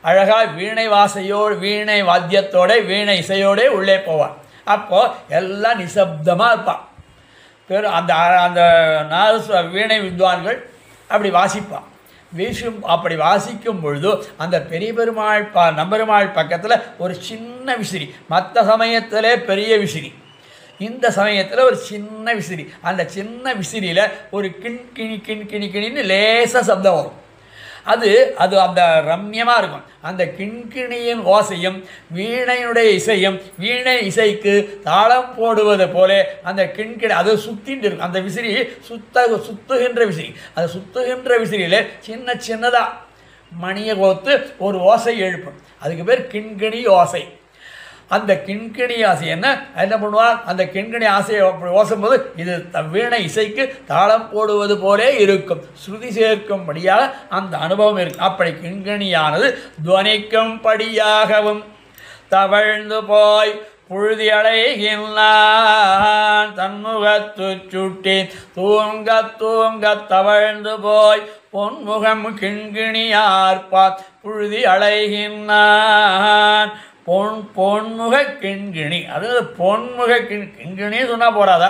S2: அழகாக வீணை வாசையோடு வீணை வாத்தியத்தோட வீணை இசையோடு உள்ளே போவான். அப்போது எல்லாம் நிசப்தமாக இருப்பான். அந்த அந்த வீணை வித்வான்கள் அப்படி வாசிப்பான். அப்படி வாசிக்கும் பொழுது அந்த பெரிய பெருமாள் நம்பெருமாள் பக்கத்தில் ஒரு சின்ன விசிறி, மற்ற சமயத்தில் பெரிய விசிறி, இந்த சமயத்தில் ஒரு சின்ன விசிறி. அந்த சின்ன விசிறியில் ஒரு கிண்கிணின்னு லேசாக சப்தம் வரும். அது அந்த ரம்யமாக இருக்கும். அந்த கிண்கிணியின் ஓசையும் வீணையினுடைய இசையும், வீணை இசைக்கு தாளம் போடுவது போல அந்த கிண்கிணி அது சுத்தின்னு இருக்கும். அந்த விசிறி சுத்துகின்ற விசிறி. அது சுத்துகின்ற விசிறியில் சின்னதாக மணியை கோத்து ஒரு ஓசை எழுப்பும். அதுக்கு பேர் கிண்கிணி ஓசை. அந்த கிண்கிணி ஆசை என்ன பண்ணுவார்? அந்த கிண்கிணி ஆசையை ஓசும் போது இது வீணை இசைக்கு தாளம் போடுவது போலே இருக்கும், ஸ்ருதி சேர்க்கும்படியாக அந்த அனுபவம் இருக்கும். அப்படி கிண்கிணியானது துவனிக்கும்படியாகவும் தவழ்ந்து போய் புழுதி அடைகின்றான் தன்முகத்து சுட்டி தூங்க தவழ்ந்து போய் பொன்முகம் கிண்கிணியார்பார் புழுதி அடைகின்றான். பொன்முக கிண்கிணி, அதாவது பொன்முக கிண்கிணி சொன்னால் போறாதா?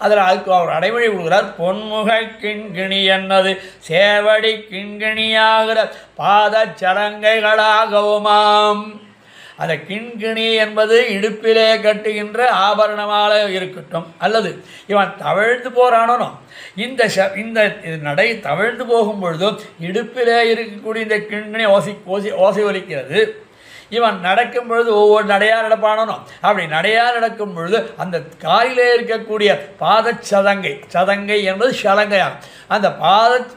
S2: அதில் அதுக்கு அவர் அடைமொழி கொடுக்குறார். பொன்முக கிண்கிணி என்னது சேவடி கிண்கிணியாகிற பாத சலங்கைகளாகவுமாம். அந்த கிண்கிணி என்பது இடுப்பிலே கட்டுகின்ற ஆபரணமாக இருக்கட்டும், அல்லது இவன் தவழ்ந்து போகிறானோ இந்த நடை தவழ்ந்து போகும் பொழுதும் இடுப்பிலே இருக்கக்கூடிய இந்த கிண்கிணி ஓசை ஒலிக்கிறது. இவன் நடக்கும் பொழுது ஒவ்வொரு நடையாக நடப்பானோ அப்படி நடையாக நடக்கும் பொழுது அந்த காலிலே இருக்கக்கூடிய சதங்கை என்பது சலங்கையாகும். அந்த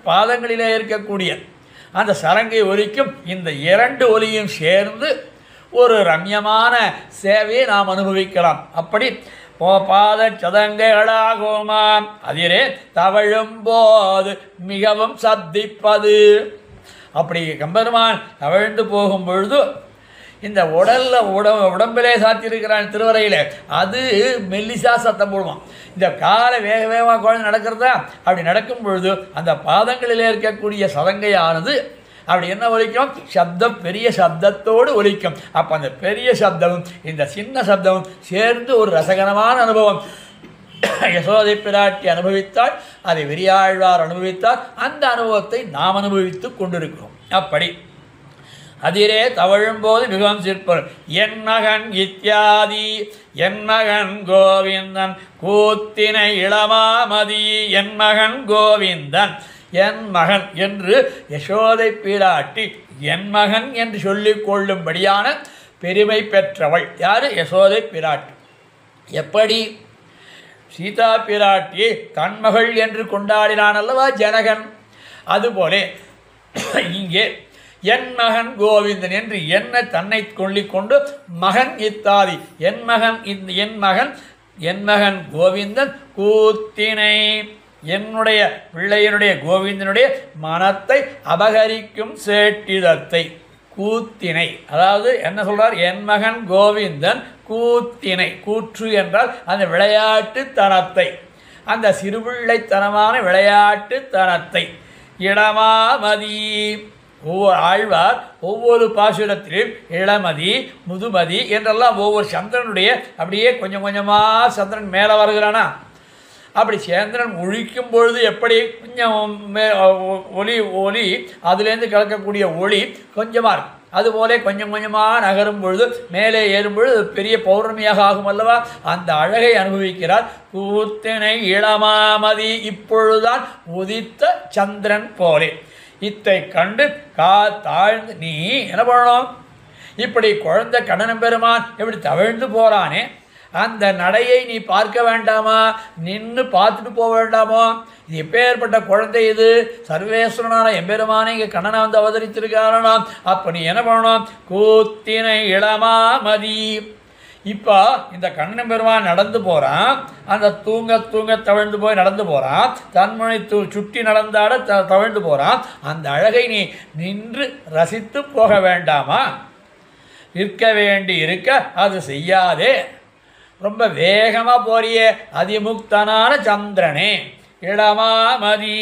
S2: பாதங்களிலே இருக்கக்கூடிய அந்த சலங்கை ஒலிக்கும். இந்த இரண்டு ஒலியும் சேர்ந்து ஒரு ரம்யமான சேவையை நாம் அனுபவிக்கலாம். அப்படி பாத சதங்கைகளாகுமாம் அதிலே தவழும் போது மிகவும் சப்திப்பது. அப்படி கம்பெருமான் தவழ்ந்து போகும் பொழுது இந்த உடம்பிலே சாத்தியிருக்கிறான் திருவரையில், அது மெல்லிசா சத்தம் போடுவான். இந்த காலை வேகமாக குழந்தை நடக்கிறதா, அப்படி நடக்கும் பொழுது அந்த பாதங்களில் இருக்கக்கூடிய சலங்கையானது அப்படி என்ன ஒலிக்கும்? சப்தம், பெரிய சப்தத்தோடு ஒலிக்கும். அப்போ அந்த பெரிய சப்தமும் இந்த சின்ன சப்தமும் சேர்ந்து ஒரு ரசகரமான அனுபவம். யசோதை பிராட்டி அனுபவித்தால், அதை வெறியாழ்வார் அனுபவித்தால், அந்த அனுபவத்தை நாம் அனுபவித்து கொண்டிருக்கிறோம். அப்படி அதிலே தவழும்போது மிகவும் சிற்பர். என் மகன் இத்தியாதி, என் மகன் கோவிந்தன் கூத்தினை இளமாமதி, என் மகன் கோவிந்தன், என் மகன் என்று யசோதை பிராட்டி என் மகன் என்று சொல்லிக் கொள்ளும்படியான பெருமை பெற்றவள் யார்? யசோதை பிராட்டி. எப்படி சீதா பிராட்டி தன்மகள் என்று கொண்டாடினான் அல்லவா ஜனகன், அதுபோல இங்கே என் மகன் கோவிந்தன் என்று என்ன தன்னை கொண்டு மகன் இத்தாதி, என் மகன் கோவிந்தன் கூத்தினை, என்னுடைய பிள்ளையனுடைய கோவிந்தனுடைய மனத்தை அபகரிக்கும் சேட்டிதத்தை, கூத்தினை, அதாவது என்ன சொல்றார்? என் மகன் கோவிந்தன் கூத்தினை, கூற்று என்றால் அந்த விளையாட்டுத்தனத்தை, அந்த சிறுபிள்ளைத்தனமான விளையாட்டுத்தனத்தை, இடமாமதி. ஒவ்வொரு ஆழ்வார் ஒவ்வொரு பாசுரத்திலும் இளமதி முதுமதி என்றெல்லாம் ஒவ்வொரு சந்திரனுடைய அப்படியே கொஞ்சம் கொஞ்சமாக சந்திரன் மேலே வருகிறானா, அப்படி சந்திரன் ஒழிக்கும் பொழுது எப்படி கொஞ்சம் ஒளி அதுலேருந்து கலக்கக்கூடிய ஒளி கொஞ்சமாக இருக்கும், அதுபோல கொஞ்சம் கொஞ்சமாக நகரும் பொழுது மேலே ஏறும் பொழுது பெரிய பௌர்ணமியாக ஆகும் அல்லவா, அந்த அழகை அனுபவிக்கிறார். கூத்தினை இளமாமதி, இப்பொழுதுதான் உதித்த சந்திரன் போலே. இத்தை கண்டு தாழ்ந்து நீ என்ன பண்ணணும்? இப்படி குழந்தை கண்ணன் பெருமான் எப்படி தவழ்ந்து போகிறானே, அந்த நடையை நீ பார்க்க வேண்டாமா? நின்று பார்த்துட்டு போக வேண்டாமோ? இது எப்பேற்பட்ட குழந்தை, இது சர்வேஸ்வரனான எம்பெருமானை இங்கே கண்ணனை வந்து அவதரித்திருக்காராம். அப்போ நீ என்ன பண்ணணும்? கூத்தினை இளமாமதி. இப்போ இந்த கண்ணன் பெருமான் நடந்து போகிறான், அந்த தூங்க தவழ்ந்து போய் நடந்து போகிறான், தன்மொழி சுட்டி நடந்தாட தவழ்ந்து போகிறான். அந்த அழகை நீ நின்று ரசித்து போக வேண்டாமா? இருக்க வேண்டி இருக்க அது செய்யாதே, ரொம்ப வேகமாக போறியே அதிமுக்தனான சந்திரனே இளமாமதி.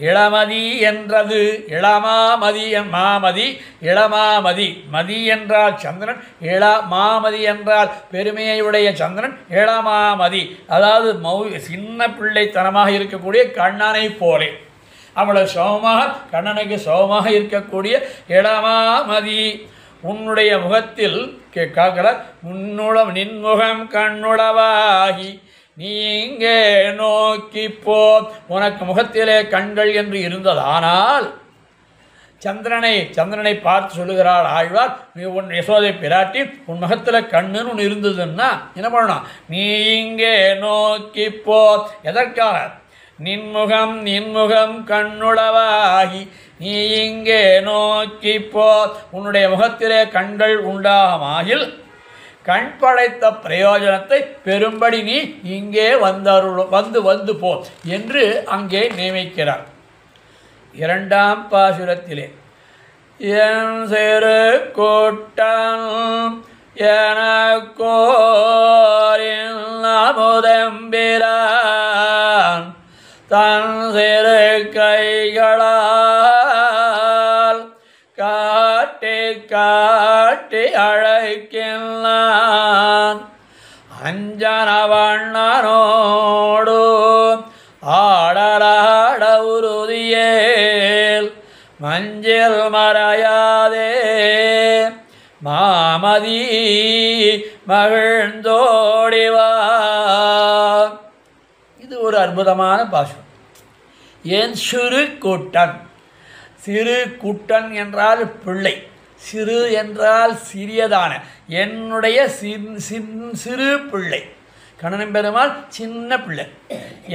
S2: இளமதி என்றது இளமாமதி மாமதி இளமாமதி மதி என்றால் சந்திரன் இளமாமதி என்றால் பெருமையை உடைய சந்திரன் இளமாமதி அதாவது சின்ன பிள்ளைத்தனமாக இருக்கக்கூடிய கண்ணனை போலே அவ்வளவு சோகமாக கண்ணனுக்கு சோகமாக இருக்கக்கூடிய இளமாமதி உன்னுடைய முகத்தில் கேட்கல முன்னுளம் நின்முகம் கண்ணுளவாகி நீ இங்கே நோக்கி போ உனக்கு முகத்திலே கண்கள் என்று இருந்ததானால் சந்திரனை பார்த்து சொல்லுகிறாள் ஆழ்வார் நீ உன் யசோதை பிராட்டி உன் முகத்தில் கண்ணுன்னு ஒன்று இருந்ததுன்னா என்ன பண்ணணும் நீ இங்கே நோக்கி போ எதற்காக நின்முகம் கண்ணுளவாகி நீ இங்கே நோக்கி போ உன்னுடைய முகத்திலே கண்கள் உண்டாகமாயில் கண் படைத்த பிரயோஜனத்தை பெரும்படி நீ இங்கே வந்து போ என்று அங்கே நியமிக்கிறார். இரண்டாம் பாசுரத்திலே என் சிறு கூட்டம் எனக்கோரின் அமுதம்பிரான் தன் சிறு கைகளால் காட்டி காட்டி அழைக்கின்றான் அஞ்சனவண்ணனோடு ஆடலாட உறுதியேல் மஞ்சள் மறையாதே மாமதி மகிழ்ந்தோடிவா. இது ஒரு அற்புதமான பாசுரம். ஏன் சிறு கூட்டன், சிறு கூட்டன் என்றால் பிள்ளை, சிறு என்றால் சிறியதான என்னுடைய சிறு பிள்ளை கண்ணன் பெருமாள் சின்ன பிள்ளை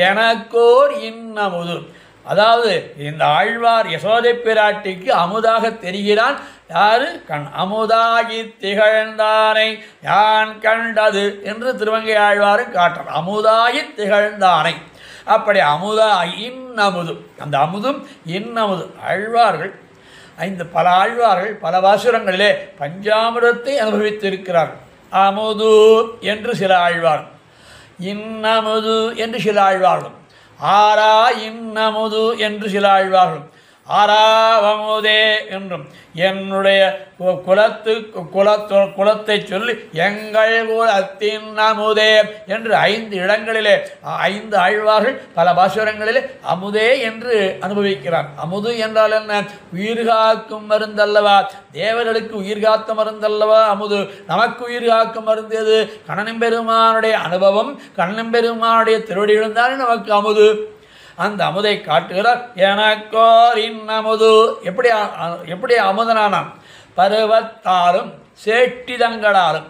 S2: எனக்கோர் இன்னமுது அதாவது இந்த ஆழ்வார் யசோதை பிராட்டிக்கு அமுதாக தெரிகிறான். யாரு? கண் அமுதாகி திகழ்ந்தானை யான் கண்டது என்று திருவங்கை ஆழ்வாரும் காட்டுறார். அமுதாகி திகழ்ந்தானை அப்படி அமுதாகி இன்னமுது அந்த அமுதும் இன்னமுது ஆழ்வார்கள் பல ஆழ்வார்கள் பல பாசுரங்களிலே பஞ்சாமிரத்தை அனுபவித்திருக்கிறார்கள். அமுது என்று சில ஆழ்வார்கள், இன்னமுது என்று சில ஆழ்வார்களும், ஆரா இன்னமுது என்று சில ஆழ்வார்களும், ஆறாவமுதே என்றும் என்னுடைய குலத்தை சொல்லி எங்கள் குலத்தின் அமுதே என்று 5 இடங்களிலே 5 ஆழ்வார்கள் பல பாசுரங்களிலே அமுதே என்று அனுபவிக்கிறார். அமுது என்றால் என்ன? உயிர்காக்கும் மருந்தல்லவா, தேவர்களுக்கு உயிர்காத்த மருந்தல்லவா அமுது. நமக்கு உயிர்காக்கும் மருந்து எது? கண்ணன் பெருமானுடைய அனுபவம், கண்ணன் பெருமானுடைய திருவடிகளும் தானே நமக்கு அமுது. அந்த அமுதை காட்டுகிறார். எனக்கோர் இன்னமுது எப்படி அமுதனானான்? பருவத்தாலும் சேட்டிதங்களாலும்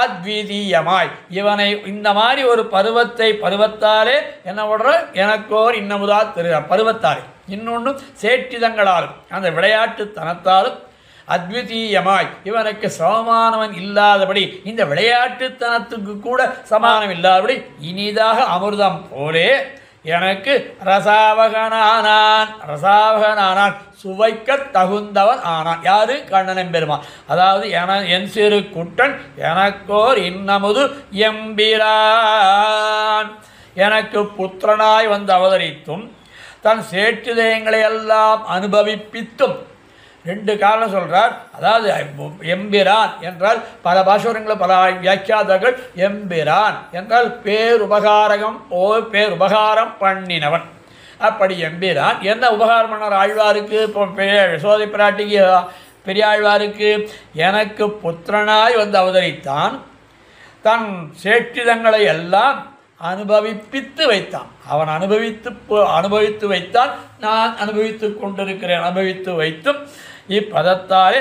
S2: அத்விதீயமாய் இவனை இந்த மாதிரி ஒரு பருவத்தாலே என்ன பண்ற? எனக்கோர் இன்னமுதா தெரிகிறார். பருவத்தாலே இன்னொன்று சேட்டிதங்களாலும் அந்த விளையாட்டு தனத்தாலும் அத்விதீயமாய் இவனுக்கு சமமானவன் இல்லாதபடி இந்த விளையாட்டுத்தனத்துக்கு கூட சமானம் இல்லாதபடி இனிதாக அமிர்தம் போலே எனக்கு ரசாவகனானான் சுவைக்க தகுந்தவன் ஆனான். யாரு? கண்ணன் பெருமான். அதாவது என் சிறு குட்டன் எனக்கோர் இன்னமுது எம்பிரான் எனக்கு புத்திரனாய் வந்து அவதரித்தும் தன் சேற்றுதயங்களை எல்லாம் அனுபவிப்பித்தும் 2 காரணம் சொல்கிறார். அதாவது எம்பிரான் என்றால் பல பாசுரங்களில் பல வியாக்கியாதர்கள் எம்பிரான் என்றால் பேருபகாரம் பண்ணினவன். அப்படி எம்பிரான் என்ன உபகாரம் பண்ணார் ஆழ்வாருக்கு? இப்போ யசோதை பிராட்டிக்கு பெரிய ஆழ்வாருக்கு எனக்கு புத்திரனாய் வந்து அவதரித்தான், தன் சேற்றிதங்களை எல்லாம் அனுபவிப்பித்து வைத்தான். அவன் அனுபவித்து வைத்தான், நான் அனுபவித்து கொண்டிருக்கிறேன். அனுபவித்து வைத்தும் இப்பதத்தாலே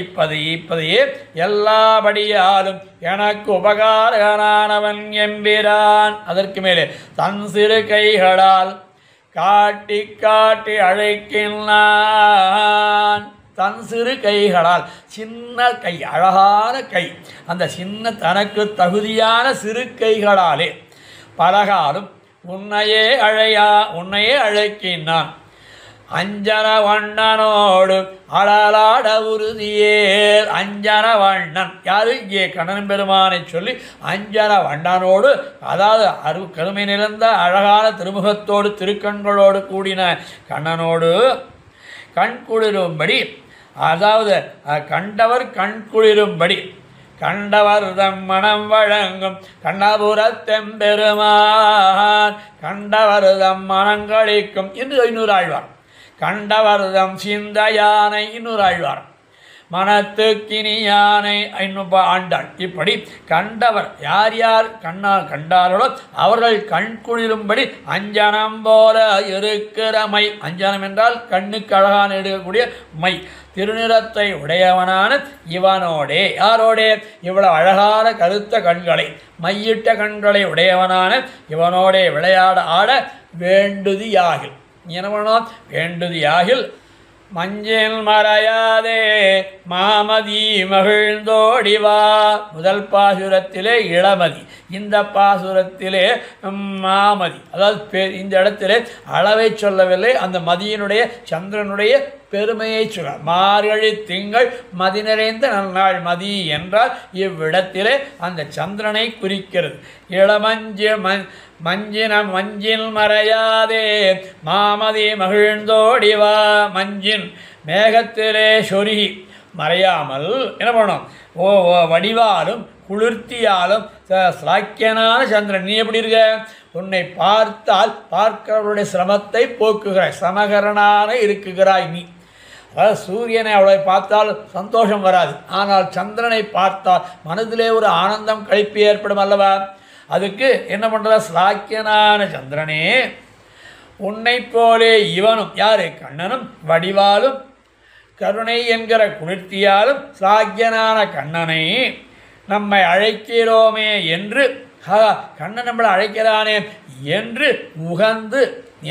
S2: இப்பதையே எல்லாபடியாலும் எனக்கு உபகாரனானவன் எம்பிரான். அதற்கு மேலே தன் சிறு கைகளால் காட்டி காட்டி அழைக்கின்றான். தன் சிறு கைகளால் சின்ன கை, அழகான கை, அந்த சின்ன தனக்கு தகுதியான சிறு கைகளாலே பலகாலும் உன்னையே அழைக்கின்றான். அஞ்சன வண்ணனோடு அழலாட உறுதியேல். அஞ்சன வண்ணன் யாரு? இங்கே கண்ணன் பெருமானை சொல்லி அஞ்சன வண்ணனோடு, அதாவது கருமை நிறந்த அழகான திருமுகத்தோடு திருக்கண்களோடு கூடின கண்ணனோடு கண்குளிரும்படி, அதாவது கண்டவர் கண்குளிரும்படி கண்டவர் தம் மனம் வழங்கும் கண்ணபுரத்தெம்பெருமான் கண்டவர் தம் மனங்களிக்கும் என்று இன்னொரு ஆழ்வார். கண்டவர் தம் சிந்தையானை இன்னொரு ஆழ்வார். மனத்துக்கினியானை இன்னும் ஆண்டாள். இப்படி கண்டவர் யார் யார் கண்டார்களோ அவர்கள் கண்குளிரும்படி அஞ்சனம் போல இருக்கிற மை. அஞ்சனம் என்றால் கண்ணுக்கு அழகான எடுக்கக்கூடிய மை. திருநிறத்தை உடையவனான இவனோடே, யாரோடே? இவ்வளவு அழகான கருத்த கண்களை, மையிட்ட கண்களை உடையவனான இவனோடே விளையாட ஆட வேண்டுதியாகில். என்ன பண்ணணும்? வேண்டுதியாகில் மஞ்சில் மறையாதே மாமதி மகிழ்ந்தோடிவா. முதல் பாசுரத்திலே இளமதி, இந்த பாசுரத்திலே மாமதி. அதாவது இந்த இடத்திலே அளவை சொல்லவில்லை, அந்த மதியினுடைய சந்திரனுடைய பெருமையை சொல்ல. மார்கழி திங்கள் மதி நிறைந்த நன்னாள் மதி என்றால் இவ்விடத்திலே அந்த சந்திரனை குறிக்கிறது. மஞ்சின் மறையாதே மாமதி மகிழ்ந்தோடிவா. மஞ்சின் மேகத்திலே சொருகி மறையாமல் என்ன பண்ணணும்? வடிவாலும் குளிர்த்தியாலும் சாக்கியனான சந்திரன், நீ எப்படி இருக்க? உன்னை பார்த்தால் பார்க்கிறவருடைய சிரமத்தை போக்குகிறாய், சமகரனான இருக்குகிறாய் நீ. அதாவது சூரியனை அவளை பார்த்தால் சந்தோஷம் வராது, ஆனால் சந்திரனை பார்த்தால் மனதிலே ஒரு ஆனந்தம் களிப்பு ஏற்படும் அல்லவா? அதுக்கு என்ன பண்ணுற? சாக்கியனான சந்திரனே, உன்னை போலே இவனும், யாரு? கண்ணனும் வடிவாலும் கருணை என்கிற குளிர்த்தியாலும் சாக்கியனான கண்ணனை நம்மை அழைக்கிறோமே என்று, கண்ணன் நம்மளை அழைக்கிறானே என்று உகந்து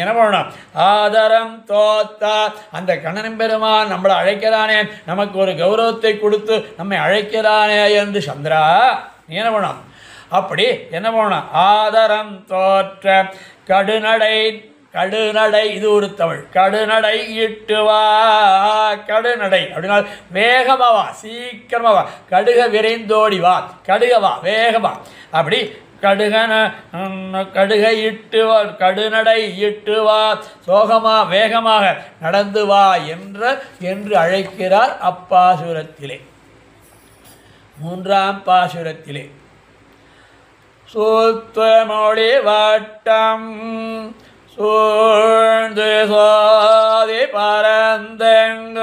S2: என்ன பண்ணணும்? ஆதரம் தோத்தா. அந்த கண்ணன் பெருமான் நம்மளை அழைக்கிறானே, நமக்கு ஒரு கௌரவத்தை கொடுத்து நம்மை அழைக்கிறானே என்று சந்திரா நீ என்ன பண்ணணும்? அப்படி என்ன பண்ணணும்? ஆதரம் தோற்ற கடுநடை. கடுநடை இது ஒரு தமிழ். கடுநடை இட்டுவா. கடுநடை அப்படின்னா வேகமாவா, சீக்கிரமாவா, கடுக விரைந்தோடிவா, கடுகவா, வேகமா. அப்படி கடுகை இட்டுவா, கடுநடை இட்டுவா, சோகமா வேகமாக நடந்து வா என்று அழைக்கிறார் அப்பாசுரத்திலே. மூன்றாம் பாசுரத்திலே சூத்தமொழி வட்டம் சூழ்ந்து சோதி பரந்தெங்கும்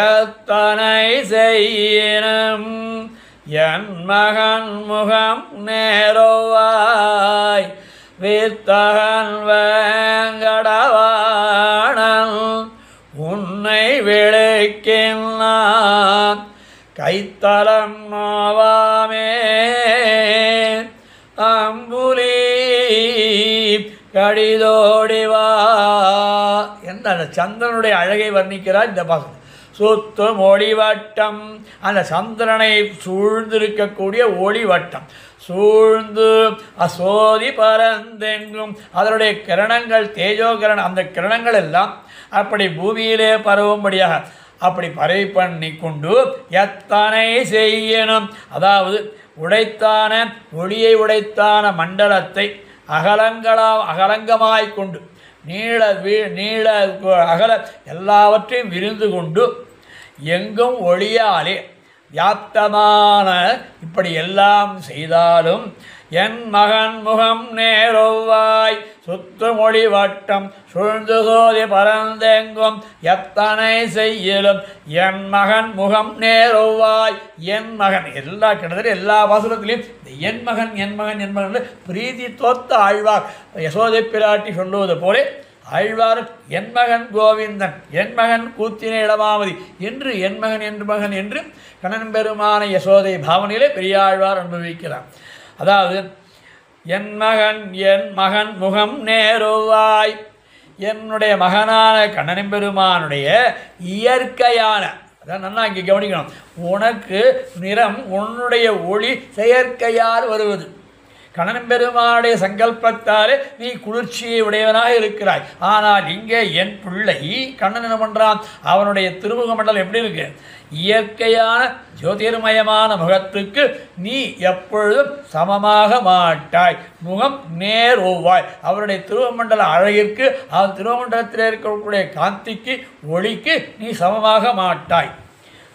S2: எத்தனை செய்யினும் என் மகன் முகம் நேரோவாய் வித்தகன் வேங்கடவாணன் உன்னை விளைக்கின்றான் கைத்தலம் நோவாமே அம்புலி கடிதோடிவா என்ற அந்த சந்திரனுடைய அழகை வர்ணிக்கிறார் இந்த பாசம். சுத்து ஒளிவட்டம், அந்த சந்திரனை சூழ்ந்திருக்கக்கூடிய ஒளிவட்டம் சூழ்ந்து அசோதி பரந்தெங்கும் அதனுடைய கிரணங்கள் தேஜோகிரணம், அந்த கிரணங்கள் எல்லாம் அப்படி பூமியிலே பரவும்படியாக அப்படி பரவி பண்ணி கொண்டு எத்தனை செய்யணும், அதாவது உடைத்தான ஒளியை உடைத்தான மண்டலத்தை அகலங்கமாய் கொண்டு நீள அகல எல்லாவற்றையும் விரிந்து கொண்டு எங்கும் ஒளியாலே வியாப்தமான இப்படி எல்லாம் செய்தாலும் என் மகன் முகம் நேரோவாய் சுத்துமொழி வட்டம் சூழ்ந்து சோதி பரந்தெங்கும் எத்தனை செய்யலும் என் மகன் முகம் நேரோவாய். என் மகன் கிட்டத்தட்ட எல்லா வாசகத்திலையும் என் மகன் என் மகன் என் மகன் பிரீதி தோத்த ஆழ்வார் யசோதை பிராட்டி சொல்லுவது போலே ஆழ்வார் என் மகன் கோவிந்தன் என் மகன் கூத்தின இளமாமதி என்று என் மகன் என்று கண்ணன் பெருமான யசோதை பாவனையிலே பெரியாழ்வார் அனுபவிக்கிறார். அதாவது என் மகன் முகம் நேருவாய், என்னுடைய மகனான கண்ணன் பெருமானுடைய இயற்கையான, அதான் நல்லா இங்கே கவனிக்கணும், உனக்கு நிறம் உன்னுடைய ஒளி செயற்கையால் வருவது. கண்ணன் பெருமானுடைய சங்கல்பத்தாலே நீ குளிர்ச்சியை உடையவனாக இருக்கிறாய். ஆனால் இங்கே என் பிள்ளை கண்ணன் என்ன பண்ணுறான்? அவனுடைய திருமுக மண்டலம் எப்படி இருக்கு? இயற்கையான ஜோதிர்மயமான முகத்துக்கு நீ எப்பொழுதும் சமமாக மாட்டாய். முகம் நேர் ஒவ்வாய். அவருடைய திருவமண்டல அழகிற்கு, அவன் திருவமண்டலத்தில் இருக்கக்கூடிய காந்திக்கு, ஒளிக்கு நீ சமமாக மாட்டாய்.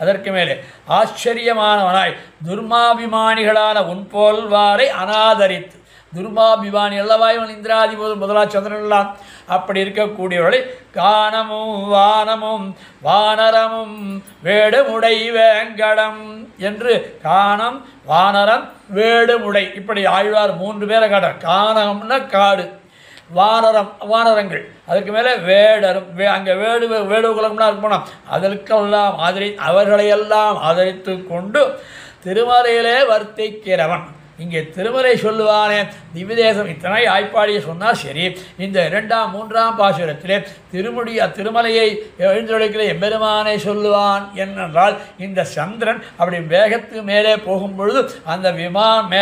S2: அதற்கு மேலே ஆச்சரியமானவனாய் துர்மாபிமானிகளான உன் போல்வாரை அனாதரித்து, துர்மாபிமானி அல்லவாய்வன் இந்திராதி முதலா சந்திரன்லாம் அப்படி இருக்கக்கூடியவர்களை காணமும் வானமும் வானரமும் வேடுமுடை வேங்கடம் என்று காணம், வானரம், வேடுமுடை இப்படி ஆழ்வார் 3 பேரை காட்டுறார். காணம்னா காடு, வானரம் வானரங்கள், அதுக்கு மேலே வேடரும், அங்கே வேடுகுலம்னா இருக்கணும். அதற்கெல்லாம் அவர்களையெல்லாம் ஆதரித்து கொண்டு திருமலையிலே வர்த்திக்கிறவன். இங்கே திருமலை சொல்லுவானே திவ்யதேசம் இத்தனை ஆய்ப்பாடியை சொன்னால் சரி, இந்த 2ஆம் 3ஆம் பாசுரத்திலே திருமலையை எழுந்தொழிக்கிற எம்பெருமானை சொல்லுவான் என்றால், இந்த சந்திரன் அப்படி வேகத்துக்கு மேலே போகும் பொழுது அந்த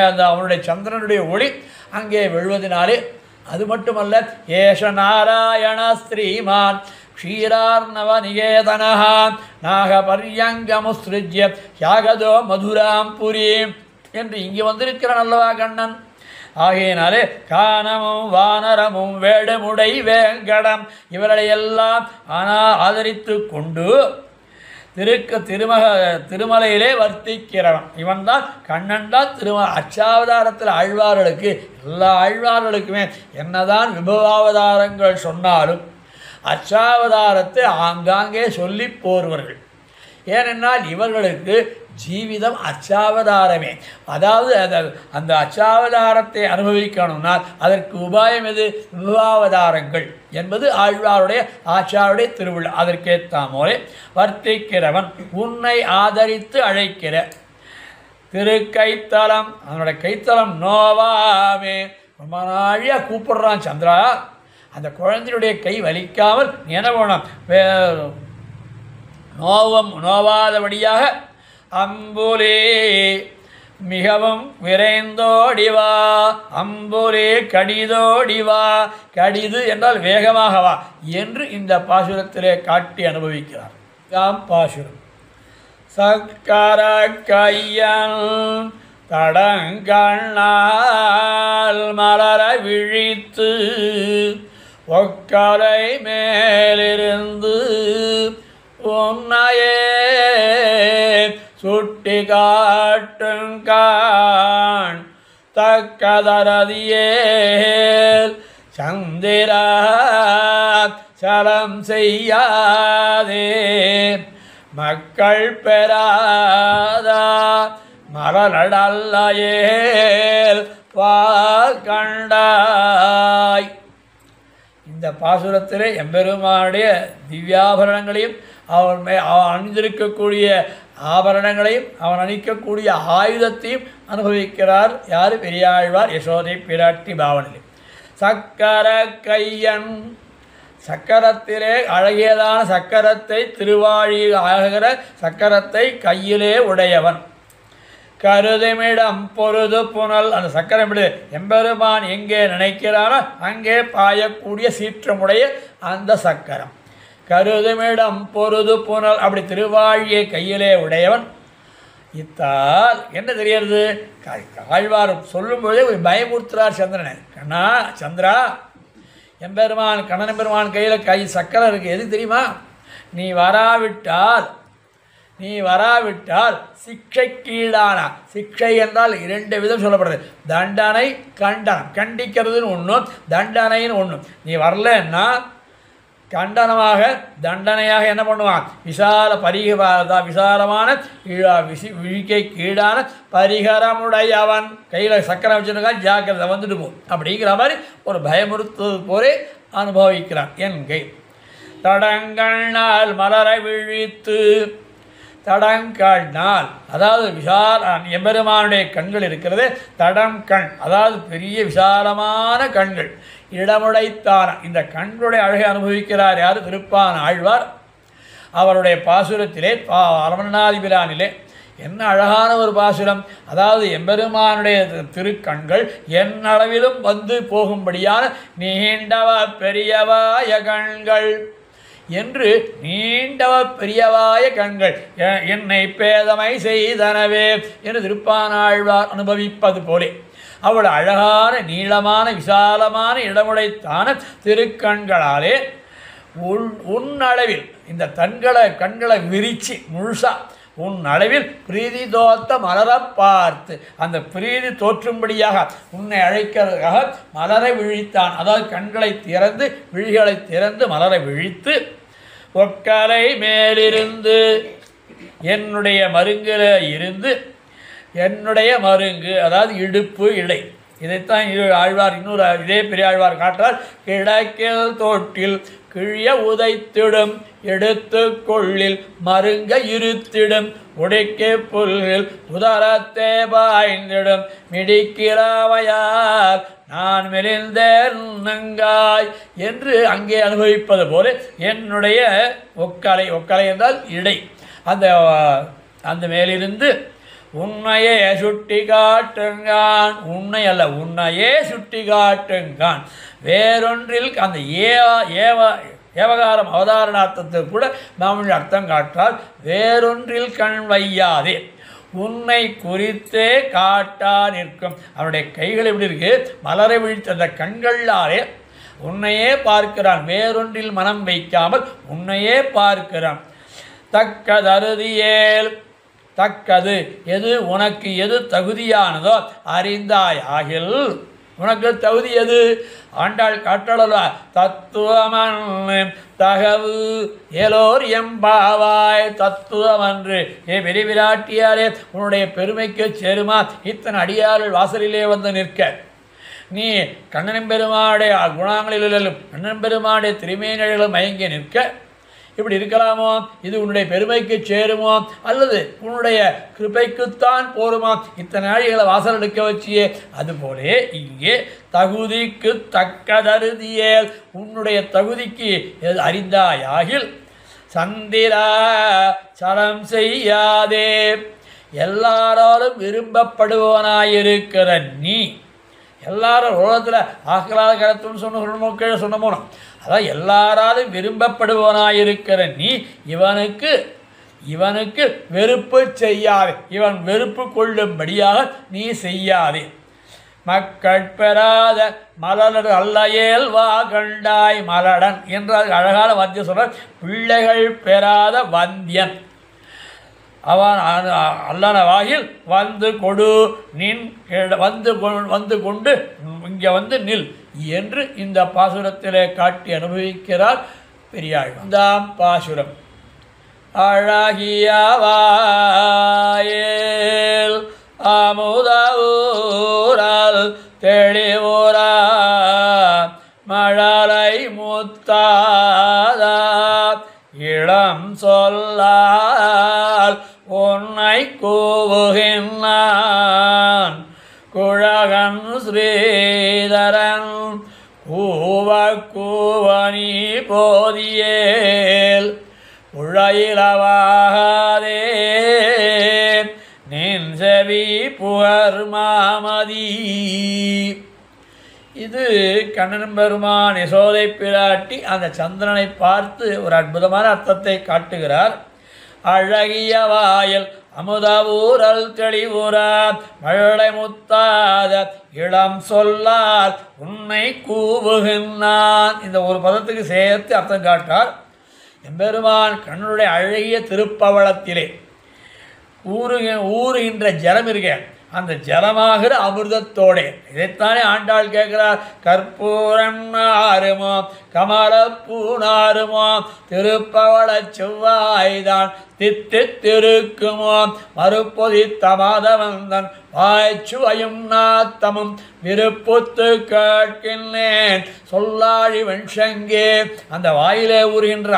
S2: அந்த அவனுடைய சந்திரனுடைய ஒளி அங்கே விழுவதனாலே, அது மட்டுமல்ல, ஏஷ நாராயண ஸ்ரீமான் க்ஷீரார்ணவ நிகேதனஹா நாகபர்யங்கமுஸ்ருஜ்ய யாகதோ மதுராம் புரீம் என்று இங்கே வந்திருக்கிறான் அல்லவா கண்ணன். ஆகையினாலே காணமும் வானரமும் வேடுமுடை வேங்கடம் இவர்களையெல்லாம் ஆதரித்து கொண்டு திருமலையிலே வர்த்திக்கிறவன் இவன் தான் கண்ணன் தான். அச்சாவதாரத்தில் ஆழ்வார்களுக்கு, எல்லா ஆழ்வார்களுக்குமே என்னதான் விபவாவதாரங்கள் சொன்னாலும் அச்சாவதாரத்தை ஆங்காங்கே சொல்லி போர்வர்கள். ஏனென்றால் இவர்களுக்கு ஜீவிதம் அச்சாவதாரமே. அதாவது அந்த அச்சாவதாரத்தை அனுபவிக்கணும்னால் அதற்கு உபாயம் எது? விபவாவதாரங்கள் என்பது ஆழ்வாருடைய ஆச்சாருடைய திருவிழா. அதற்கேற்றாமோலே வர்த்திக்கிறவன் உன்னை ஆதரித்து அழைக்கிற திருக்கைத்தலம், அவனுடைய கைத்தலம் நோவாமே. ரொம்ப நாழியாக கூப்பிடுறான் சந்திரா, அந்த குழந்தையுடைய கை வலிக்காமல் என்ன போனோம் நோவாதபடியாக அம்புலே மிகவும் விரைந்தோடிவா, அம்புலே கடிதோடிவா, கடிது என்றால் வேகமாகவா என்று இந்த பாசுரத்திலே காட்டி அனுபவிக்கிறார். பாசுரம் சக்கர கையன் தடங்கண்ணால் மலர விழித்து ஒக்கலை மேலிருந்து உன்னையே சுட்டி காட்டுங்கான் தக்கதரதியேல் சந்திரா சலம் செய்யாதே மக்கள் பெறாதா மரலடல்லையேல் கண்டாய். இந்த பாசுரத்திலே எம்பெருமானுடைய திவ்யாபரணங்களையும் அவன் அணிந்திருக்கக்கூடிய ஆபரணங்களையும் அவன் அணிக்கக்கூடிய ஆயுதத்தையும் அனுபவிக்கிறார். யார்? பெரியாழ்வார் யசோதை பிராட்டி பாவனிலே. சக்கர கையன், சக்கரத்திலே அழகியதான சக்கரத்தை, திருவாழி ஆகிற சக்கரத்தை கையிலே உடையவன். கருதுமிடம் பொருது புனல், அந்த சக்கரம் விடு எம்பெருமான் எங்கே நினைக்கிறானோ அங்கே பாயக்கூடிய சீற்றமுடைய அந்த சக்கரம். கருதுமிடம் பொருது புனல், அப்படி திருவாழியை கையிலே உடையவன். இத்தால் என்ன தெரியறது? ஆழ்வார் சொல்லும்பொழுதே ஒரு பயமுறுத்துறார் சந்திரனை. கண்ணா சந்திரா, எம்பெருமான் கண்ணன் பெருமான் கையில் சக்கரம் இருக்குது. எது தெரியுமா? நீ வராவிட்டால் சிக்ஷைக்கீடான, சிக்ஷை என்றால் 2 விதம் சொல்லப்படுறது. தண்டனை, கண்டனம். கண்டிக்கிறதுன்னு ஒன்றும், தண்டனைன்னு ஒன்றும். நீ வரலன்னா கண்டனமாக தண்டனையாக என்ன பண்ணுவான்? விசாலமான விழிக்கை கீழான பரிகரமுடையவன். கையில் சக்கரம் வச்சுருக்கான், ஜாக்கிரதை வந்துட்டு போ அப்படிங்கிற மாதிரி ஒரு பயமுறுத்துவது போலே அனுபவிக்கிறான். என் கை தடங்கண்ணால் மலர விழித்து, தடங்கண்ணால் அதாவது எம்பெருமானுடைய கண்கள் இருக்கிறது. தடம் கண் அதாவது பெரிய விசாலமான கண்கள், இடமுடைத்தான இந்த கண்களுடைய அழகை அனுபவிக்கிறார். யார்? திருப்பான் ஆழ்வார். அவருடைய பாசுரத்திலே அரவணாதிபிரானிலே என்ன அழகான ஒரு பாசுரம். அதாவது எம்பெருமானுடைய திருக்கண்கள் என்னளவிலும் வந்து போகும்படியான நீண்டவ பெரியவாய கண்கள் என்று நீண்டவ பெரியவாய கண்கள் என்னை பேதமை செய்தனவே என்று திருப்பானாழ்வார் அனுபவிப்பது போலே அவள் அழகான நீளமான விசாலமான இடமுடைத்தான திருக்கண்களாலே உன்னளவில் இந்த கண்களை விரிச்சு முழுசா உன் அளவில் பிரீதி தோத்த மலரை பார்த்து அந்த பிரீதி தோற்றும்படியாக உன்னை அழைக்கிறதுக்காக மலரை விழித்தான். அதாவது கண்களை திறந்து விழிகளை திறந்து மலரை விழித்து ஒக்கலை மேலிருந்து என்னுடைய மருங்கில் இருந்து என்னுடைய மருங்கு அதாவது இடுப்பு இடை இதைத்தான் ஆழ்வார் இன்னொரு இதே பெரிய ஆழ்வார் காட்டார். கிழக்கில் தோட்டில் கிழிய உதைத்திடும் எடுத்து கொள்ளில் மருங்க இருத்திடும் உடைக்கு புல்லில் உதரத்தே பாய்ந்திடும் மிடிக்கிறவையால் நான் மெலிந்தேங்காய் என்று அங்கே அனுபவிப்பது போல என்னுடைய ஒக்கலை என்றால் இடை அந்த மேலிருந்து உன்னையே சுட்டி காட்டுங்கான் உன்னை அல்ல உன்னையே சுட்டி காட்டுங்கான் வேறொன்றில் அந்த ஏவகாரம் அவதாரணார்த்தத்துக்கு கூட நாம் அர்த்தம் காட்டால் வேறொன்றில் கண் வையாதே உன்னை குறித்தே காட்டா நிற்கும். அவனுடைய கைகள் எப்படி இருக்கு மலரை விழித்த அந்த கண்களாலே உன்னையே பார்க்கிறான் வேறொன்றில் மனம் வைக்காமல் உன்னையே பார்க்கிறான். தக்கதருதியேல் தக்கது எது உனக்கு எது தகுதியானதோ அறிந்தாய் ஆகில் உனக்கு தகுதி எது ஆண்டாள் காட்டளவ தத்துவமன் தகவு ஏலோர் எம்பாவாய் தத்துவமன்று ஏ பெரிய விராட்டியாரே உன்னுடைய பெருமைக்கு சேருமா இத்தனை அடியார்கள் வாசலிலே வந்து நிற்க நீ கண்ணன் பெருமானுடைய குணங்களிலும் கண்ணன் பெருமானுடைய திருமேனிகளும் மயங்கி நிற்க இப்படி இருக்கலாமோ இது உன்னுடைய பெருமைக்கு சேருமோ அல்லது உன்னுடைய கிருபைக்குத்தான் போருமா இத்தனை நாளிகளை வாசல் எடுக்க வச்சியே அதுபோலே இங்கே தகுதிக்கு தக்கதருதியேல் உன்னுடைய தகுதிக்கு அறிந்தாயாகில் சந்திரா சரம் செய்யாதே எல்லாராலும் விரும்பப்படுவனாயிருக்கிற நீ எல்லாரும் உலகத்தில் ஆக்கலாத கருத்துன்னு சொன்ன போனோம் அதான் எல்லாராலும் விரும்பப்படுவனாயிருக்கிற நீ இவனுக்கு வெறுப்பு செய்யாதே இவன் வெறுப்பு கொள்ளும்படியாக நீ செய்யாதே. மக்கள் பெறாத மலர் அல்லையேல் வா கண்டாய் மலடன் என்ற அழகான வாத்தியம் சொல்ற பிள்ளைகள் பெறாத வந்தியன் அவன் அல்லனவாயில் வந்து கொடு நின் வந்து கொண்டு இங்கே வந்து நில் என்று இந்த பாசுரத்திலே காட்டி அனுபவிக்கிறார் பெரியாள். தாம் பாசுரம் அழகியவாயேல் அமுதூரால் தெளிவுரா மழலை முத்தாதா இளம் சொல்லால் உன்னை கூவுகின்றான் குழகன் ஸ்ரீதரன் கூவனி போதியேல் உழையிலவாதே நின் செவி புகர் மாமதி. இது கண்ணன் பெருமான் யசோதை பிராட்டி அந்த சந்திரனை பார்த்து ஒரு அற்புதமான அர்த்தத்தை காட்டுகிறார். அழகிய வாயல் அமுதவூரல் தெளிவுறார் மழலை முத்தாத இளம் சொல்லால் உன்னை கூவுகின்றான். இந்த ஒரு பதத்துக்கு சேர்த்து அர்த்தம் காட்டார். எம்பெருமான் கண்ணனுடைய அழகிய திருப்பவளத்திலே ஊறுகின்ற ஜலம் இருக்க அந்த ஜலமாகிற அமிர்தத்தோடே இதைத்தானே ஆண்டாள் கேட்கிறார். கற்பூரம் நாருமோ கமலப்பூ நாருமோ திருப்பவள செவ்வாய்தான் தித்திருக்குமோ மறுப்பொதித்த மாதவந்தன் வாய்ச்சுவையும் நாத்தமும் விருப்புத்து கேட்கின்றேன் சொல்லாழி வெண்சங்கே. அந்த வாயிலே ஊறுகின்ற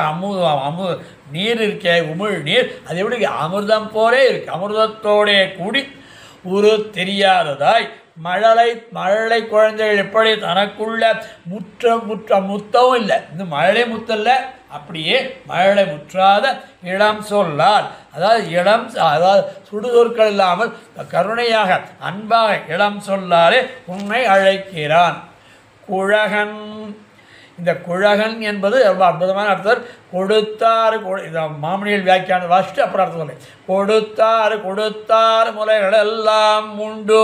S2: நீர் இருக்கே உமிழ் நீர் அது எப்படி அமிர்தம் போலே இருக்கு. அமிர்தத்தோடே கூடி உரு தெரியாததாய் மழலை குழந்தைகள் எப்படி தனக்குள்ள முத்தவும் இல்லை, இந்த மழலை முத்தல்ல, அப்படியே மழலை முற்றாத இளம் சொல்லால், அதாவது சுடுதொற்கள் இல்லாமல் கருணையாக அன்பாக இளம் சொல்லாலே உன்னை அழைக்கிறான். குழகன், இந்த குழகன் என்பது ரொம்ப அற்புதமான அர்த்தம். கொடுத்தார், மாமனியில் வியாக்கியான வாசிட்டு அப்புறம் அர்த்தம் சொல்ல. கொடுத்தார் முலைகளெல்லாம் உண்டு,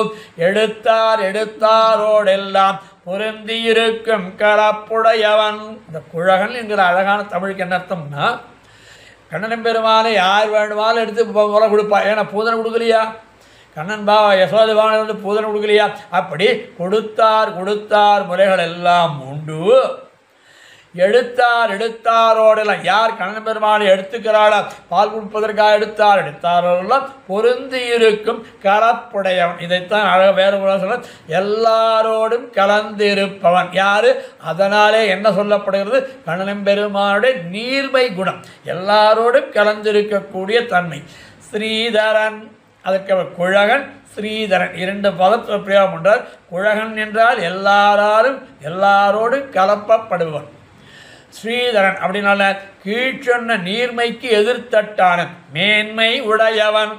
S2: எடுத்தாரோடெல்லாம் பொருந்தியிருக்கும் கலப்புடையவன். இந்த குழகன் என்கிற அழகான தமிழுக்கு என்ன அர்த்தம்னா, கண்ணன் பெருமானை யார் வேண்டுமாலும் எடுத்து முறை கொடுப்பா. ஏன்னா பூதனை கொடுக்கலையா, கண்ணன் யசோதை பாவனை வந்து பூதனை கொடுக்கலையா, அப்படி கொடுத்தார் முறைகள் எல்லாம் உண்டு. எடுத்தாரோடெல்லாம் யார் கண்ணன் பெருமானை எடுத்துக்கிறாளா, பால் கொடுப்பதற்காக எடுத்தாரோடெல்லாம் பொருந்தி இருக்கும் கலப்புடையவன். இதைத்தான் அழக வேறு சொல்ல, எல்லாரோடும் கலந்திருப்பவன் யாரு. அதனாலே என்ன சொல்லப்படுகிறது, கண்ணன் பெருமானுடைய நீர்மை குணம், எல்லாரோடும் கலந்திருக்கக்கூடிய தன்மை. ஸ்ரீதரன், அதற்கு குழகன் ஸ்ரீதரன் இரண்டு பதத்தை பிரயோகம் என்றார். குழகன் என்றால் எல்லாரோடும் கலப்பப்படுபவன். ஸ்ரீதரன் அப்படின்னால கீழ்ச்சொன்ன நீர்மைக்கு எதிர்த்தட்டான மேன்மை உடையவன்.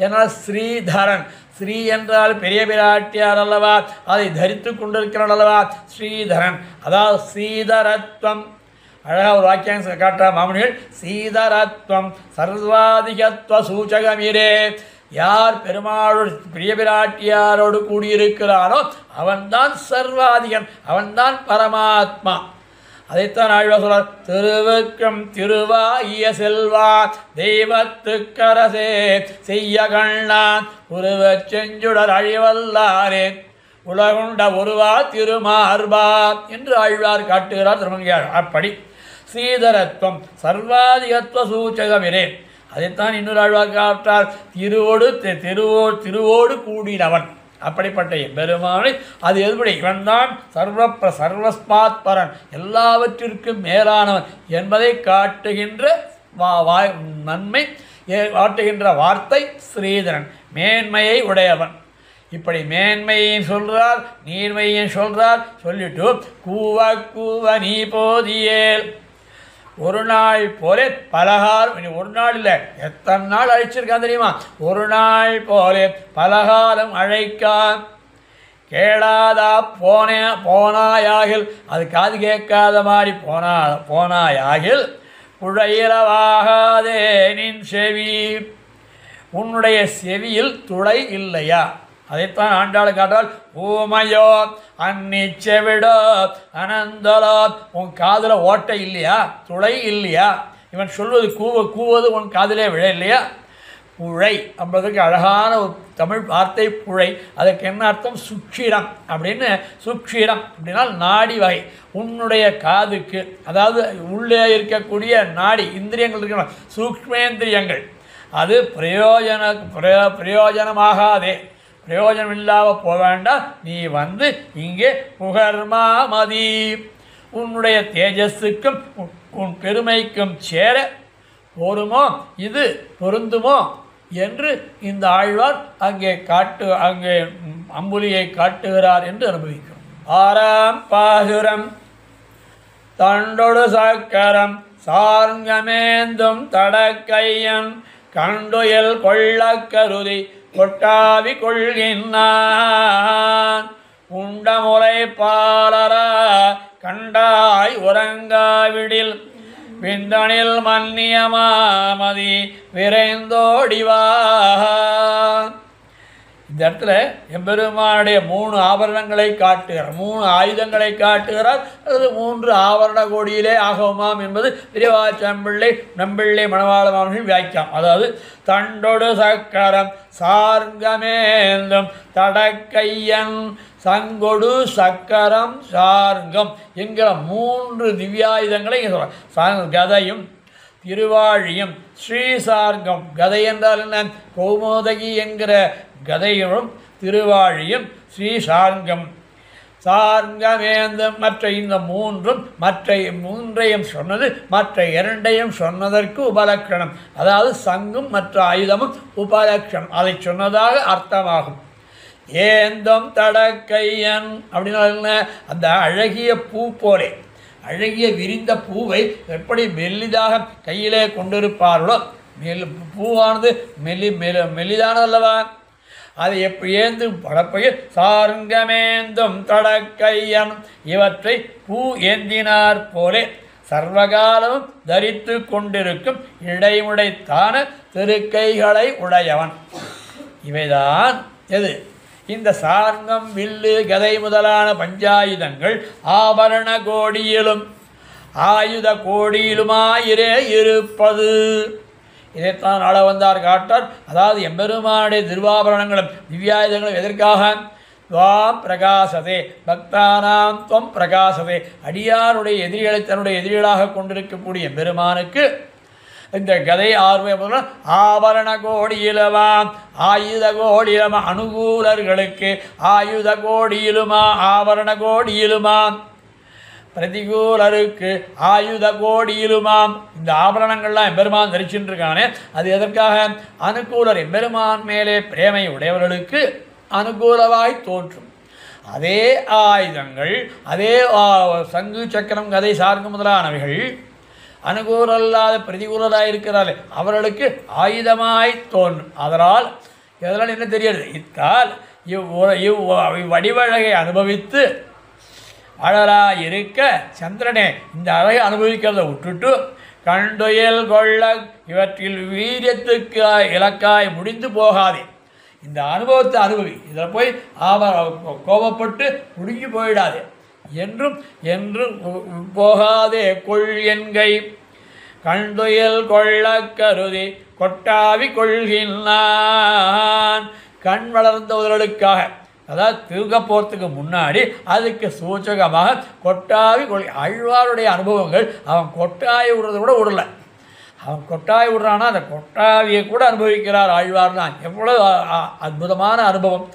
S2: ஏன்னா ஸ்ரீதரன், ஸ்ரீ என்றால் பெரிய பிராட்டியார் அல்லவா, அதை தரித்து கொண்டிருக்கிறான் அல்லவா ஸ்ரீதரன். அதாவது ஸ்ரீதரத்வம், அழகாக ஒரு வாக்கியம் காட்டுற மாமனிகள். சீதரத்வம் சர்வாதிகத்துவ சூச்சகமிரே, யார் பெருமாளோடு பெரிய பிராட்டியாரோடு கூடியிருக்கிறானோ அவன்தான் சர்வாதிகன், அவன்தான் பரமாத்மா. அதைத்தான் ஆழ்வார் சொல்றார். திருவுக்கும் திருவாய செல்வா தெய்வத்துக்கரசே செய்ய கண்ணான் உருவ செஞ்சுடர் அழிவல்லாரே உலகுண்ட ஒருவா திருமார்பா என்று ஆழ்வார் காட்டுகிறார் திருமங்கையார். அப்படி ஸ்ரீதரத்துவம் சர்வாதிகத்துவ சூச்சகமிரே, அதைத்தான் இன்னொரு ஆழ்வார் காட்டார். திருவோடு கூடினவன். அப்படிப்பட்ட பெருமானை அது எதுபடி, இவன்தான் சர்வஸ்மாத் பரன், எல்லாவற்றிற்கும் மேலானவன் என்பதை காட்டுகின்ற நன்மை காட்டுகின்ற வார்த்தை ஸ்ரீதரன், மேன்மையை உடையவன். இப்படி மேன்மையையும் சொல்றார், நீர்மையையும் சொல்றார். சொல்லிட்டு கூவ நீ போதியேல், ஒரு நாள் போலே பலகாலம், ஒரு நாள் இல்லை எத்தனை நாள் அழைச்சிருக்கான் தெரியுமா, ஒரு நாள் போலே பலகாலம் அழைக்கான். கேளாதா போனாயாகில், அது காது கேட்காத மாதிரி போனாயாகில் குழையிறவாகாதே நின் செவி, உன்னுடைய செவியில் துளை இல்லையா. அதைத்தான் ஆண்டாள் காட்டால். ஊமையோ அந்நிச்செவிடோ அனந்தலோ, உன் காதில் ஓட்டை இல்லையா, துளை இல்லையா, இவன் சொல்வது கூவது உன் காதிலே விழ இல்லையா. புழை என்பதற்கு அழகான ஒரு தமிழ் வார்த்தை புழை. அதுக்கு என்ன அர்த்தம், சுக்ஷிரம் அப்படின்னு. சுக்ஷிரம் அப்படின்னா நாடி வகை. உன்னுடைய காதுக்கு, அதாவது உள்ளே இருக்கக்கூடிய நாடி இந்திரியங்கள் இருக்க சூக்ஷ்மேந்திரியங்கள், அது பிரயோஜனமாகாதே, பிரயோஜனம் இல்லாமல் போக வேண்டாம். நீ வந்து இங்கே புகர்மாமதி, உன்னுடைய தேஜஸுக்கும் உன் பெருமைக்கும் சேர போருமோ, இது பொருந்துமோ என்று இந்த ஆழ்வார் அங்கே அம்புலியை காட்டுகிறார் என்று அனுபவிக்கிறோம். ஆறாம் பாசுரம். தண்டொடு சக்கரம் சார்ங்கமேந்தும் தடக்கையன் கண்டுயல் கொள்ள கருதி கொட்டாவி கொள்கின்றான். உண்டமுலை பாலரா கண்டாய் உறங்காவிடில் விந்தனில் மன்னியமாமதி விரைந்தோடிவா. இந்த இடத்துல எம்பெருமானுடைய 3 ஆபரணங்களை காட்டுகிறார், 3 ஆயுதங்களை காட்டுகிறார். அல்லது 3 ஆவரண கோடியிலே ஆகவுமாம் என்பது பெரியவாச்சம்பிள்ளை நம்பிள்ளை மணவாள மாமனின் வியாக்கியம். அதாவது தண்டொடு சக்கரம் சார்ங்கமேந்தும் தடக்கையன், சங்கொடு சக்கரம் சார்கம் என்கிற 3 திவ்யாயுதங்களை கதையும் திருவாழியும் ஸ்ரீசார்கம், கதை என்றால் என்ன, கௌமோதகி என்கிற கதையும் திருவாழியும் ஸ்ரீசார்கம் சார்ங்கமேந்தும். மற்ற இந்த 3ஐயும் சொன்னது, மற்ற 2ஐயும் சொன்னதற்கு உபலட்சணம். அதாவது சங்கும் மற்ற ஆயுதமும் உபலட்சணம், அதை சொன்னதாக அர்த்தமாகும். ஏந்தம் தடக்கையன் அப்படின்னா அந்த அழகிய பூ போலே, அழகிய விரிந்த பூவை எப்படி மெல்லிதாக கையிலே கொண்டிருப்பார்களோ, பூவானது மெல்லிதானது அல்லவா, அதை எப்படி ஏந்து படப்பையில் சாருங்கமேந்தும் தடக்கையன் இவற்றை பூ ஏந்தினார் போலே சர்வகாலமும் தரித்து கொண்டிருக்கும் இடைமுடைத்தான திருக்கைகளை உடையவன். இவைதான் எது? இந்த சார்ங்கம், வில்லு, கதை முதலான பஞ்சாயுதங்கள் ஆபரண கோடியிலும் ஆயுத கோடியிலுமாயிரே இருப்பது. இதைத்தான் ஆள வந்தார் காட்டார். அதாவது எம்பெருமானுடைய திருவாபரணங்களும் திவ்யாயுதங்களும் எதற்காக? துவாம் பிரகாசதே பக்தானாம் துவம் பிரகாசதே, அடியாருடைய எதிரிகளை தன்னுடைய எதிரிகளாக கொண்டிருக்கக்கூடிய எம்பெருமானுக்கு இந்த கதை ஆர்வம் ஆபரண கோடியிலுமாம் ஆயுத கோடியிலுமா, அனுகூலர்களுக்கு ஆயுத கோடியிலுமா ஆபரண கோடியிலுமாம், பிரதிகூலருக்கு ஆயுத கோடியிலுமாம். இந்த ஆபரணங்கள்லாம் எம்பெருமான் தரிச்சுருக்கானே, அது எதற்காக? அனுகூலர் எம்பெருமான் மேலே பிரேமை உடையவர்களுக்கு அனுகூலமாய் தோற்றும். அதே ஆயுதங்கள், அதே சங்கு சக்கரம் கதை சார்ந்த முதலானவைகள் அனுகூலல்லாத பிரதிகூலராக இருக்கிறார்கள், அவர்களுக்கு ஆயுதமாய் தோன்றும். அதனால் இதனால் என்ன தெரியாது? இத்தால் இவ்வடிவழகை அனுபவித்து அழலாய் இருக்க சந்திரனே இந்த அழகை அனுபவிக்கிறத விட்டுட்டு கண்டுயல் கொள்ள இவற்றில் வீரியத்துக்கு இலக்காய் முடிந்து போகாதே. இந்த அனுபவத்தை அனுபவி, இதில் போய் கோபப்பட்டு முடிஞ்சு போயிடாதே, என்றும் என்றும் போகாதே கொள் என்கை கண்டுயல் கொள்ள கருதி கொட்டாவி கொள்கின்றான். கண் வளர்ந்தவர்களுக்காக, அதாவது தூங்க போகிறதுக்கு முன்னாடி அதுக்கு சூச்சகமாக கொட்டாவி ஆழ்வாருடைய அனுபவங்கள். அவன் கொட்டாவி விடுறத கூட விடலை, அவன் கொட்டாவி விடுறான்னா அந்த கொட்டாவியை கூட அனுபவிக்கிறார் ஆழ்வார் தான். எவ்வளோ அற்புதமான அனுபவம்!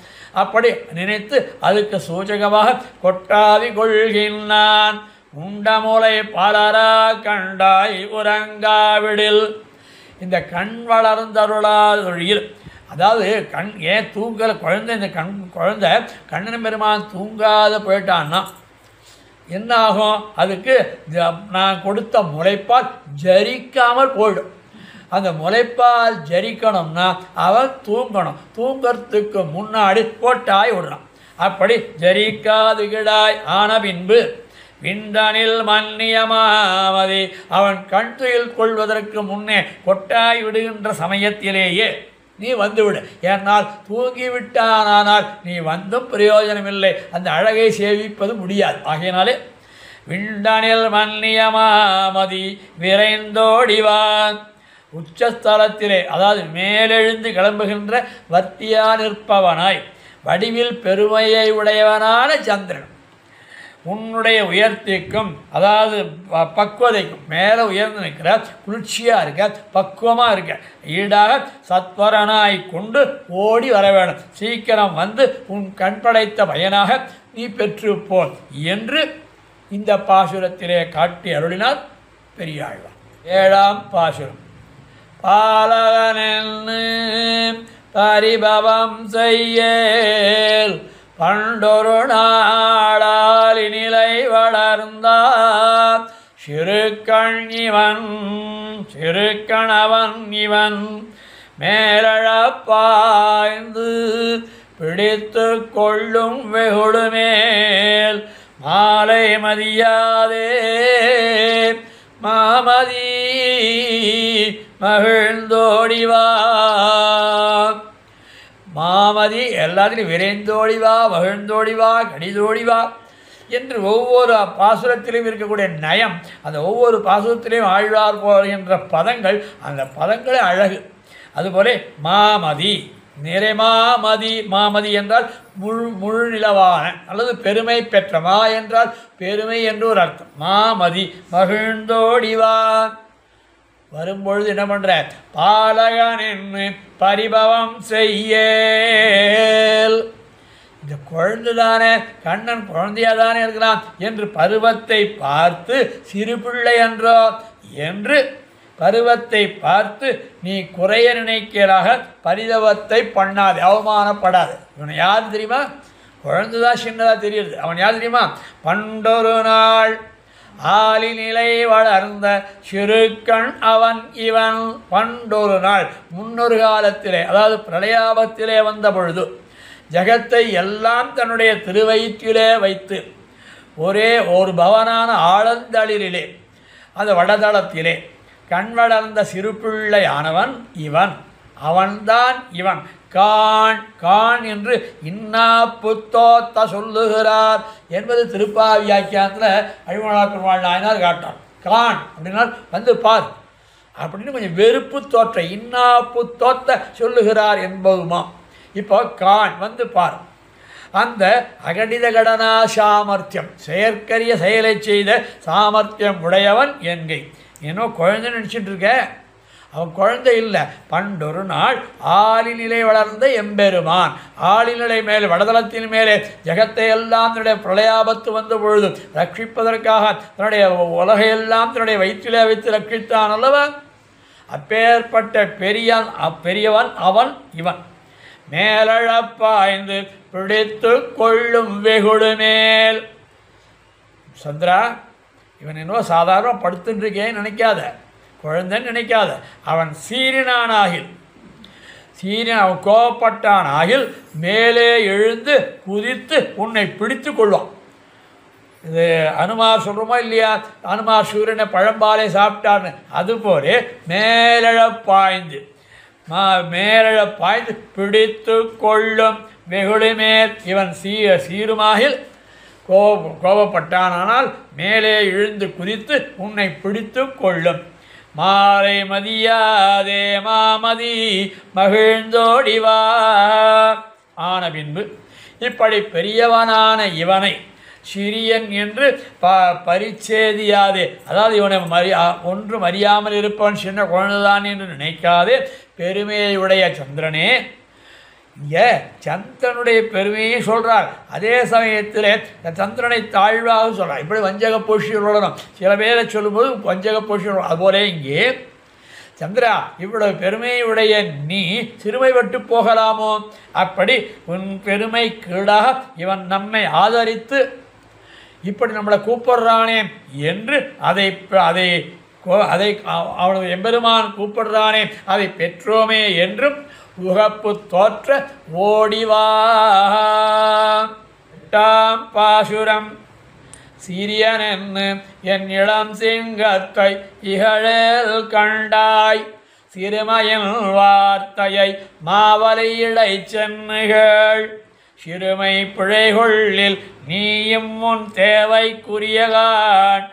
S2: அப்படி நினைத்து அதுக்கு சூச்சகமாக கொட்டாவி கொள்கின்றான். உண்டமுலை பலரா கண்டாய் உறங்காவிடில். இந்த கண் வளர்ந்தருளாதொழியில், அதாவது கண் ஏன் தூங்கல குழந்தை, இந்த குழந்தை கண்ணன் பெருமான் தூங்காத போயிட்டான்னா என்ன ஆகும்? அதுக்கு நான் கொடுத்த முளைப்பால் ஜரிக்காமல் போயிடும். அந்த முளைப்பால் ஜரிக்கணும்னா அவன் தூங்கணும், தூங்கிறதுக்கு முன்னாடி கொட்டாய் விடுறான். அப்படி ஜரிக்காது கிடாய் ஆன பின்பு விண்டனில் மன்னியமாவதி, அவன் கண் துயில் கொள்வதற்கு முன்னே கொட்டாய் விடுகின்ற சமயத்திலேயே நீ வந்துவிடு. ஏனால் தூங்கிவிட்டானால் நீ வந்தும் பிரயோஜனமில்லை, அந்த அழகை சேவிப்பது முடியாது. ஆகையினாலே விண்டனில் மன்னியமாமதி விரைந்தோடிவான். உச்சஸ்தலத்திலே, அதாவது மேலெழுந்து கிளம்புகின்ற வர்த்தியா நிற்பவனாய் வடிவில் பெருமையை உடையவனான சந்திரன் உன்னுடைய உயர்த்திக்கும், அதாவது பக்குவதைக்கும், மேலே உயர்ந்து நிற்கிற, குளிர்ச்சியாக இருக்க, பக்குவமாக இருக்க ஈடாக சத்வரனாய் கொண்டு ஓடி வர வேணும். சீக்கிரம் வந்து உன் கண் படைத்த பயனாக நீ பெற்றுப்போன் என்று இந்த பாசுரத்திலே காட்டி அருளினார் பெரியாழ்வார். 7ஆம் பாசுரம். பாலகனென்னு பரிபவம் செய்யேல் பண்டொரு நாளால் இனிலை வளர்ந்தார் சிறுகண் இவன் சிறுகணவன் இவன் மேலழப்பாய்ந்து பிடித்து கொள்ளும் வெகுடுமேல் மாலை மதியாதே மாமதி மகிழ்ந்தோடிவா. மாமதி எல்லாத்திலையும் விரைந்தோடிவா, மகிழ்ந்தோடிவா, கடிதோடிவா என்று ஒவ்வொரு பாசுரத்திலும் இருக்கக்கூடிய நயம், அந்த ஒவ்வொரு பாசுரத்திலையும் ஆழ்வார் போகின்ற பதங்கள், அந்த பதங்களே அழகு. அதுபோல மாமதி, நிறைமாமதி, மாமதி என்றால் முழு நிலவான அல்லது பெருமை பெற்ற, மா என்றால் பெருமை என்று ஒரு அர்த்தம். மாமதி மகிழ்ந்தோடிவான் வரும்பொழுது என்ன பண்ற? பாலகன் என்று பரிபவம் செய்யேல். இந்த குழந்தை தானே, கண்ணன் குழந்தையாக தானே இருக்கிறான் என்று பருவத்தை பார்த்து சிறு பிள்ளை என்றோ என்று பருவத்தை பார்த்து நீ குறைய நினைக்கிறாக பரிதவத்தை பண்ணாது, அவமானப்படாது. இவனை யார் தெரியுமா? குழந்தைதான் சின்னதாக தெரியுது. அவன் யார் தெரியுமா? பண்டொரு நாள் ஆலி நிலை வளர்ந்த சிறுக்கண் அவன் இவன். பண்டொரு நாள், முன்னொரு காலத்திலே, அதாவது பிரளயாபத்திலே வந்த பொழுது ஜகத்தை எல்லாம் தன்னுடைய திருவயிற்றிலே வைத்து ஒரே ஒரு பவனான ஆழந்தளிரிலே, அந்த வடதளத்திலே கண் வளர்ந்த சிறு பிள்ளையானவன் இவன். அவன்தான் இவன். கான் கான் என்று இன்னா புத்தோத்த சொல்லுகிறார் என்பது திருப்பாவியாக்கியானத்தில் அழிமலாக்குமாள் நாயனார் காட்டான். கான் அப்படின்னா வந்து பார் அப்படின்னு கொஞ்சம் வெறுப்பு தோற்ற இன்னா புத்தோத்த சொல்லுகிறார் என்பதுமா. இப்போ கான் வந்து பார். அந்த அகடித கடனா சாமர்த்தியம், செயற்கரிய செயலை செய்த சாமர்த்தியம் உடையவன் என்கை. ஏன்னோ குழந்தை நினச்சிட்டு இருக்க, அவன் குழந்தை இல்லை. பண்டொரு நாள் ஆளிநிலை வளர்ந்த எம்பெருமான். ஆளிநிலை மேலே, வடதளத்தின் மேலே ஜகத்தை எல்லாம் தன்னுடைய பிரளயாபத்து வந்த பொழுது ரட்சிப்பதற்காக தன்னுடைய உலகையெல்லாம் தன்னுடைய வயிற்றிலே வைத்து ரட்சித்தான் அல்லவா? அப்பேற்பட்ட பெரியவன் அவன் இவன். மேலழப்பாய்ந்து பிடித்து கொள்ளும் வெகுடு மேல். சந்திரா, இவன் என்னவோ சாதாரண படுத்துட்டுருக்கேன்னு நினைக்காத, குழந்தைன்னு நினைக்காத. அவன் சீரினானாகில், அவன் கோபப்பட்டானாகில் மேலே எழுந்து குதித்து உன்னை பிடித்து கொள்வான். இது அனுமார் சொல்கிறோமா இல்லையா? அனுமார் சூரியனை பழம்பாலை சாப்பிட்டார்னு. அதுபோல மேலழப்பாய்ந்து பாய்ந்து பிடித்து கொள்ளும் வெகுளி மேல். இவன் சீருமாகில் கோபப்பட்டானால் மேலே இழுந்து குதித்து உன்னை பிடித்து கொள்ளும். மாலை மதியாதே மாமதி மகிழ்ந்தோடிவா. ஆன பின்பு இப்படி பெரியவனான இவனை சிறியன் என்று பரிச்சேதியாதே, அதாவது இவனை ஒன்றும் அறியாமல் இருப்பவன் சின்ன குழந்தைதான் என்று நினைக்காதே. பெருமையுடைய சந்திரனே, இங்கே சந்திரனுடைய பெருமையை சொல்கிறார். அதே சமயத்தில் சந்திரனை தாழ்வாக சொல்கிறார். இப்படி வஞ்சக பூஷி சொல்லணும். சில பேரை சொல்லும்போது வஞ்சக பூஷி சொல்லணும். அதுபோல இங்கே சந்திரா, இவ்வளவு பெருமையுடைய நீ சிறுமைப்பட்டு போகலாமோ? அப்படி உன் பெருமை கீழாக இவன் நம்மை ஆதரித்து இப்படி நம்மளை கூப்பிடுறானே என்று அதை அவனது எம்பெருமான் கூப்பிடுறானே அதை பெற்றோமே என்றும் உகப்பு தோற்ற ஓடிவா. பாசுரம் சிறியனென்னு என் இளம் சிங்கத்தை இகழல் கண்டாய். சிறுமையின் வார்த்தையை மாவலியிடை சென்னுகள். சிறுமை பிழைகொள்ளில் நீயும் உன் தேவைக்குரியகான்.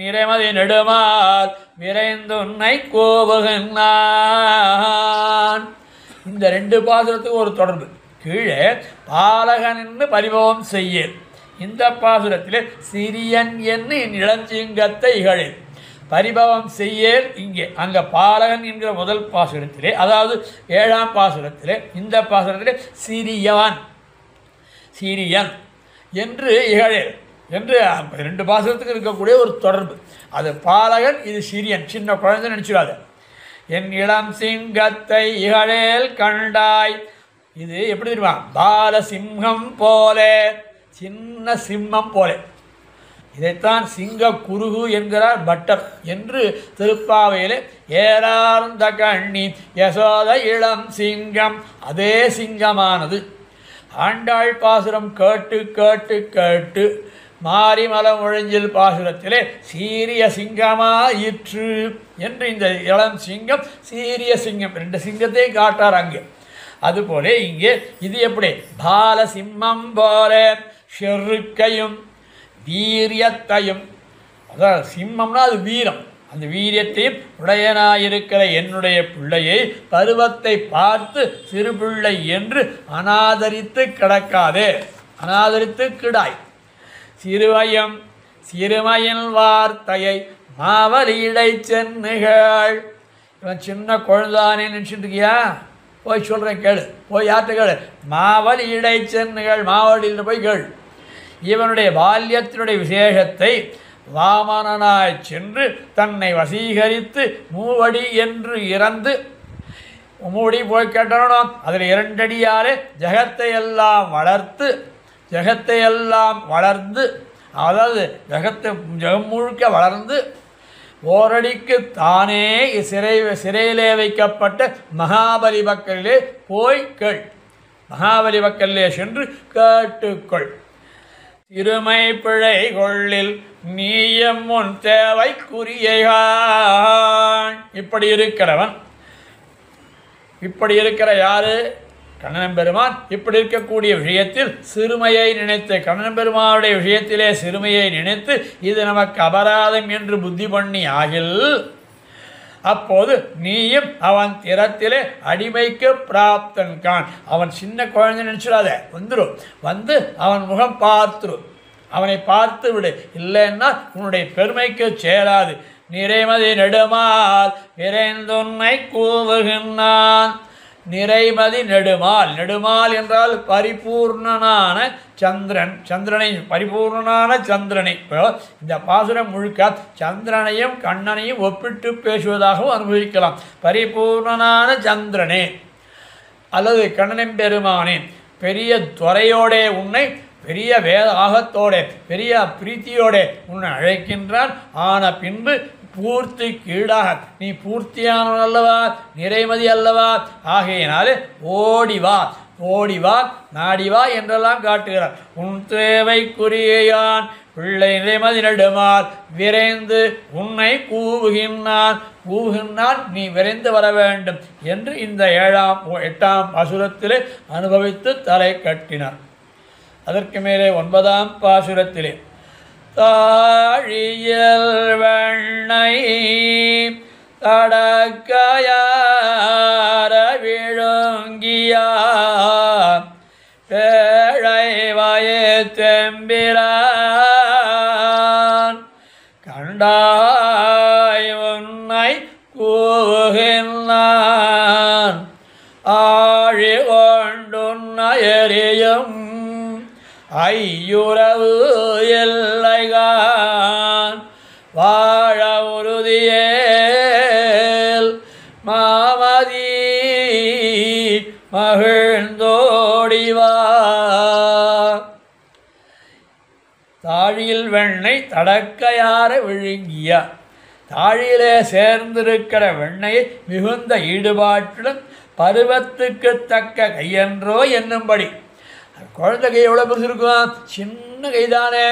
S2: நிறைமதி நெடுமால் விரைந்துன்னை கோபுகின்றான். இந்த ரெண்டு பாசுரத்துக்கு ஒரு தொடர்பு. கீழே பாலகன் என்று பரிபவம் செய்ய, இந்த பாசுரத்தில் சிறியன் என்று இளஞ்சிங்கத்தை இகழில் பரிபவம் செய்யேல். இங்கே அங்கே பாலகன் என்கிற முதல் பாசுரத்திலே, அதாவது 7ஆம் பாசுரத்திலே, இந்த பாசுரத்திலே சிறியன் என்று இகழில் என்று ரெண்டு பாசுரத்துக்கு இருக்கக்கூடிய ஒரு தொடர்பு. அது பாலகன், இது சிறியன், சின்ன குழந்தை நினச்சிடாது. என் இளம் சிங்கத்தை இகழேல் கண்டாய். இது எப்படி தெரியுமா? பால சிங்கம் போல, சின்ன சிம்மம் போல. இதைத்தான் சிங்க குருகு என்கிறார் பட்டர் என்று திருப்பாவையிலே. ஏறார்ந்த கண்ணி யசோத இளம் சிங்கம், அதே சிங்கமானது ஆண்டாள் பாசுரம் கேட்டு கேட்டு கேட்டு மாரிமலம் ஒழிஞ்சில் பாசுரத்திலே சீரிய சிங்கமாயிற்று என்று இந்த இளம் சிங்கம் சீரிய சிங்கம் ரெண்டு சிங்கத்தை காட்டார் அங்கே. அதுபோல இங்கே இது எப்படி? பால சிம்மம் போல செருக்கையும் வீரியத்தையும், அதாவது சிம்மம்னா அது வீரம், அந்த வீரியத்தையும் உடையனாயிருக்கிற என்னுடைய பிள்ளையை பருவத்தை பார்த்து சிறு பிள்ளை என்று அனாதரித்து கிடக்காதே, அனாதரித்து கிடாய். சிறுமையின் வார்த்தையை மாவலியிடை சென்னுகள். இவன் சின்ன குழந்தானே நினச்சிட்டு இருக்கியா? போய் சொல்கிறேன் கேளு, போய் யார்கிட்ட கேளு. மாவலியிடை சென்னுகள், மாவலியில் போய் கேள். இவனுடைய பால்யத்தினுடைய விசேஷத்தை வாமனனாய் சென்று தன்னை வசீகரித்து மூவடி என்று இறந்து மூடி போய் கேட்டணும். அதில் 2 அடியாலே ஜெகத்தை எல்லாம் வளர்ந்து அதாவது ஜெகம் முழுக்க வளர்ந்து ஓரடிக்கு தானே சிறையிலே வைக்கப்பட்ட மகாபலி பக்கலிலே போய் கேள். மகாபலி பக்கலிலே சென்று கேட்டுக்கொள். சிறுமை பிழை கொள்ளில் நீயம் முன் தேவைக்குரியகான். இப்படி இருக்கிற யாரு? கண்ணன் பெருமான். இப்படி இருக்கக்கூடிய விஷயத்தில் சிறுமையை நினைத்து, கண்ணன் பெருமானுடைய விஷயத்திலே சிறுமையை நினைத்து இது நமக்கு அபராதம் என்று புத்தி பண்ணி ஆகில், அப்போது நீயும் அவன் திறத்திலே அடிமைக்கு பிராப்தன் கான். அவன் சின்ன குழந்தை நினைச்சிடாத, வந்து அவன் முகம் பார்த்துரு, அவனை பார்த்து விடு. இல்லைன்னா உன்னுடைய பெருமைக்கு சேராது. நிறைமதி நெடுமால் விரைந்துன்னை கூவுகின்றான். நிறைமதி நெடுமால் என்றால் பரிபூர்ணனான சந்திரனை, பரிபூர்ணனான சந்திரனை. இந்த பாசுரம் முழுக்க சந்திரனையும் கண்ணனையும் ஒப்பிட்டு பேசுவதாகவும் அனுபவிக்கலாம். பரிபூர்ணனான சந்திரனே அல்லது கண்ணனின் பெருமானே, பெரிய துறையோடே உன்னை, பெரிய வேதாகத்தோட பெரிய பிரீத்தியோட உன்னை அழைக்கின்றான். ஆன பின்பு பூர்த்தி கீழாக நீ பூர்த்தியானவன் அல்லவா, நிறைமதி அல்லவா, ஆகையினாலே ஓடிவா நாடிவா என்றெல்லாம் காட்டுகிறார். உன் தேவைக்குரியான் பிள்ளை நிறைமதி நெடுமால் விரைந்து உன்னை கூவுகின்றான், நீ விரைந்து வர வேண்டும் என்று இந்த 8ஆம் பாசுரத்திலே அனுபவித்து தலை கட்டினார். அதற்கு மேலே 9ஆம் பாசுரத்திலே தாழியல் வெண்ணை தடக்கையார விழுங்கியா பேழை வயத்தெம்பிரான் கண்டாய் உன்னை கூவுகின்றான். ஆழி கொண்டுன்னை எரியும் ஐயுறவு எல்லைகான் வாழ உறுதியேல் மாமதி மகிழ்ந்தோடிவா. தாழியில் வெண்ணை தடக்கையார விழுங்கிய, தாழியிலே சேர்ந்திருக்கிற வெண்ணையை மிகுந்த ஈடுபாட்டுடன் பருவத்துக்கு தக்க கையன்றோ என்னும்படி. குழந்தை கை எவ்வளோ பெருசு இருக்கும்? சின்ன கைதானே.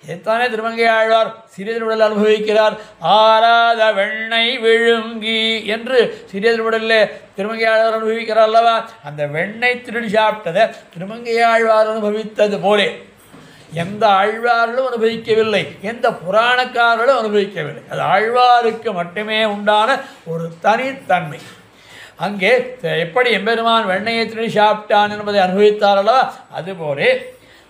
S2: இதைத்தானே திருமங்கை ஆழ்வார் சிறிய திருவிடல் அனுபவிக்கிறார். ஆராத வெண்ணை விழுங்கி என்று சிறிய திருவிடலில் திருமங்கை ஆழ்வார் அனுபவிக்கிறார் அல்லவா. அந்த வெண்ணெய் திருடி சாப்பிட்டதை திருமங்கை ஆழ்வார் அனுபவித்தது போலே எந்த ஆழ்வார்களும் அனுபவிக்கவில்லை, எந்த புராணக்காரர்களும் அனுபவிக்கவில்லை. அது ஆழ்வாருக்கு மட்டுமே உண்டான ஒரு தனித்தன்மை. அங்கே எப்படி எம்பெருமான் வெண்ணையை திருடி சாப்பிட்டான் என்பதை அனுபவித்தார்களோ அதுபோலே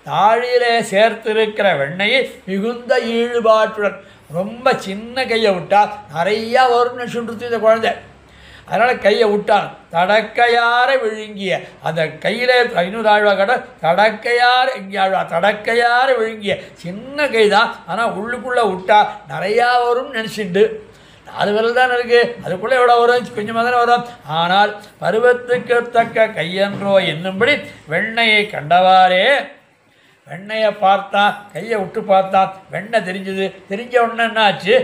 S2: தாழியிலே சேர்த்திருக்கிற வெண்ணையை மிகுந்த ஈடுபாட்டுடன் ரொம்ப சின்ன கையை விட்டால் நிறையா வரும்னு சொல்லிட்டு இந்த குழந்தை. அதனால் கையை விட்டான். தடக்கையார விழுங்கிய அந்த கையிலே 500 ஆழ்வா கடை தடக்கையார இங்கே ஆழ்வா தடக்கையார விழுங்கிய சின்ன கை தான். ஆனால் உள்ளுக்குள்ளே விட்டா நிறையா வரும்னு நினச்சிண்டு 4 விரல் தான் இருக்குது, அதுக்குள்ளே எவ்வளோ வரும்? கொஞ்சமாக தானே வரும். ஆனால் பருவத்துக்கு தக்க கையன்றோ என்னும்படி வெண்ணையை கண்டவாறே வெண்ணையை பார்த்தான், கையை விட்டு பார்த்தான், வெண்ணெய் தெரிஞ்ச உடனே என்னாச்சு?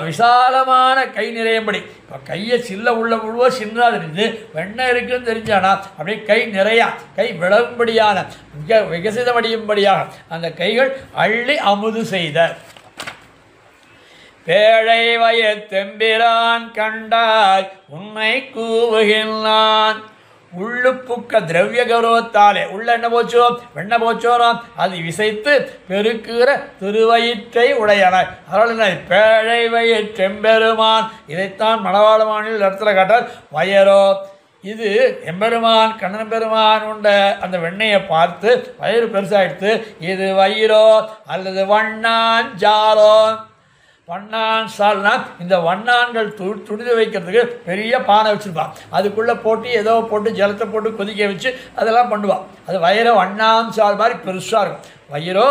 S2: விசாலமான கை நிறையும்படி. இப்போ கையை சில்ல உள்ள முழுவோ சின்னதாக தெரிஞ்சு வெண்ணெய் இருக்குன்னு தெரிஞ்சானா அப்படியே கை நிறையா, கை விளம்படியான விகசிதமடியும்படியாக அந்த கைகள் அள்ளி அமுது செய்த. பேழை வயத்தெம்பிரான் கண்டாய் உன்னை கூவுகின்றான். உள்ளுப்புக்க திரவிய கௌரவத்தாலே உள்ள என்ன போச்சோ வெண்ணெய் போச்சோனோம் அது விசைத்து பெருக்குகிற திருவயிற்றை உடையனாய். அதனால் பேழை வயிற்றெம்பெருமான். இதைத்தான் மணவாளமானில் இடத்துல காட்டார். வயரோ இது எம்பெருமான் கண்ணன் பெருமான் உண்ட அந்த வெண்ணெயை பார்த்து வயிறு பெருசாகிடுத்து. இது வயிறோ அல்லது வண்ணான் ஜாலோ. வண்ணான் சால்னா இந்த வண்ணான்கள் துணிது வைக்கிறதுக்கு பெரிய பானை வச்சுருப்பான். அதுக்குள்ளே போட்டு ஏதோ போட்டு ஜலத்தை போட்டு கொதிக்க வச்சு அதெல்லாம் பண்ணுவான். அது வயிறோ வண்ணான் சால் மாதிரி பெருசாக இருக்கும். வயிறோ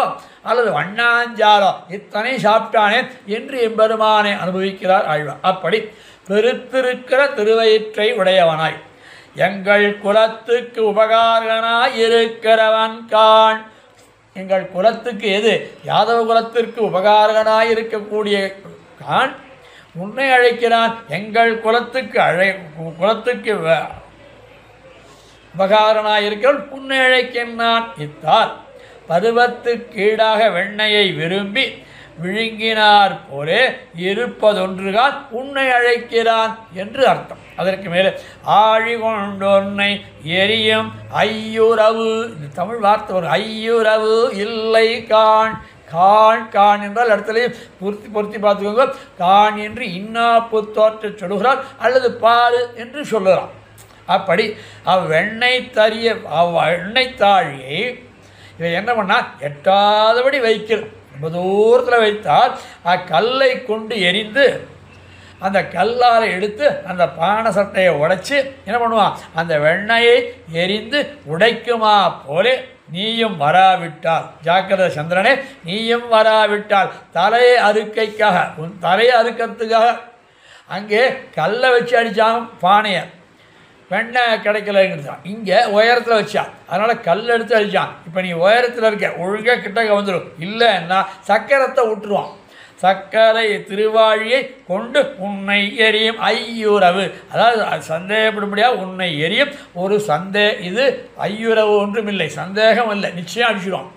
S2: அல்லது வண்ணாஞ்சாலம் இத்தனை சாப்பிட்டானே என்று எம்பெருமானை அனுபவிக்கிறார் ஆழ்வார். அப்படி பெருத்திருக்கிற திருவயிற்றை உடையவனாய் எங்கள் குலத்துக்கு உபகாரனாய் இருக்கிறவன் காண். எங்கள் குலத்துக்கு எது யாதவ குலத்திற்கு உபகாரனாய் இருக்கக்கூடிய காண் உன்னை அழைக்கிறான். எங்கள் குலத்துக்கு உபகாரனாய் இருக்கிறவன் உன்னை அழைக்கின்றான். இத்தால் பருவத்துக்கு ஈடாக வெண்ணையை விரும்பி விழுங்கினார் போலே இருப்பதொன்றுதான் உன்னை அழைக்கிறான் என்று அர்த்தம். அதற்கு மேலே ஆழி கொண்டொன்னை எரியும் ஐயுறவு, இந்த தமிழ் வார்த்தை ஒரு ஐயுறவு இல்லை காண். காண் காண் என்றால் இடத்துலையும் பொருத்தி பார்த்துக்கோங்க. காண் என்று இன்னா புத்தோற்ற சொல்லுகிறார் அல்லது பாரு என்று சொல்லுகிறான். அப்படி வெண்ணெய் தாழியை இவை என்ன பண்ணால் எட்டாதபடி வைக்கிறது. ரொம்ப தூரத்தில் வைத்தால் கல்லை கொண்டு எரிந்து அந்த கல்லால் எடுத்து அந்த பானை சட்டையை உடைச்சி என்ன பண்ணுவான், அந்த வெண்ணெயை எரிந்து உடைக்குமா போலே நீயும் வராவிட்டால், ஜாக்கிரதை சந்திரனே, நீயும் வராவிட்டால் தலையை அறுக்கைக்காக, உன் தலையை அறுக்கிறதுக்காக அங்கே கல்லை வச்சு அடித்தான் பானையை, வெண்ணெய் கிடைக்கலங்கிறான். இங்கே உயரத்தில் வச்சான், அதனால் கல் எடுத்து அடித்தான். இப்போ நீ உயரத்தில் இருக்க, ஒழுங்காக கிட்டக்க வந்துடும். இல்லைன்னா சக்கரத்தை விட்டுருவான். சக்கரை திருவாழியை கொண்டு உன்னை எரியும் ஐயுறவு, அதாவது சந்தேகப்படும்படியாக உன்னை எரியும் ஒரு இது ஐயுறவு ஒன்றும் இல்லை, சந்தேகம் இல்லை, நிச்சயம் அடிச்சிடுவான்.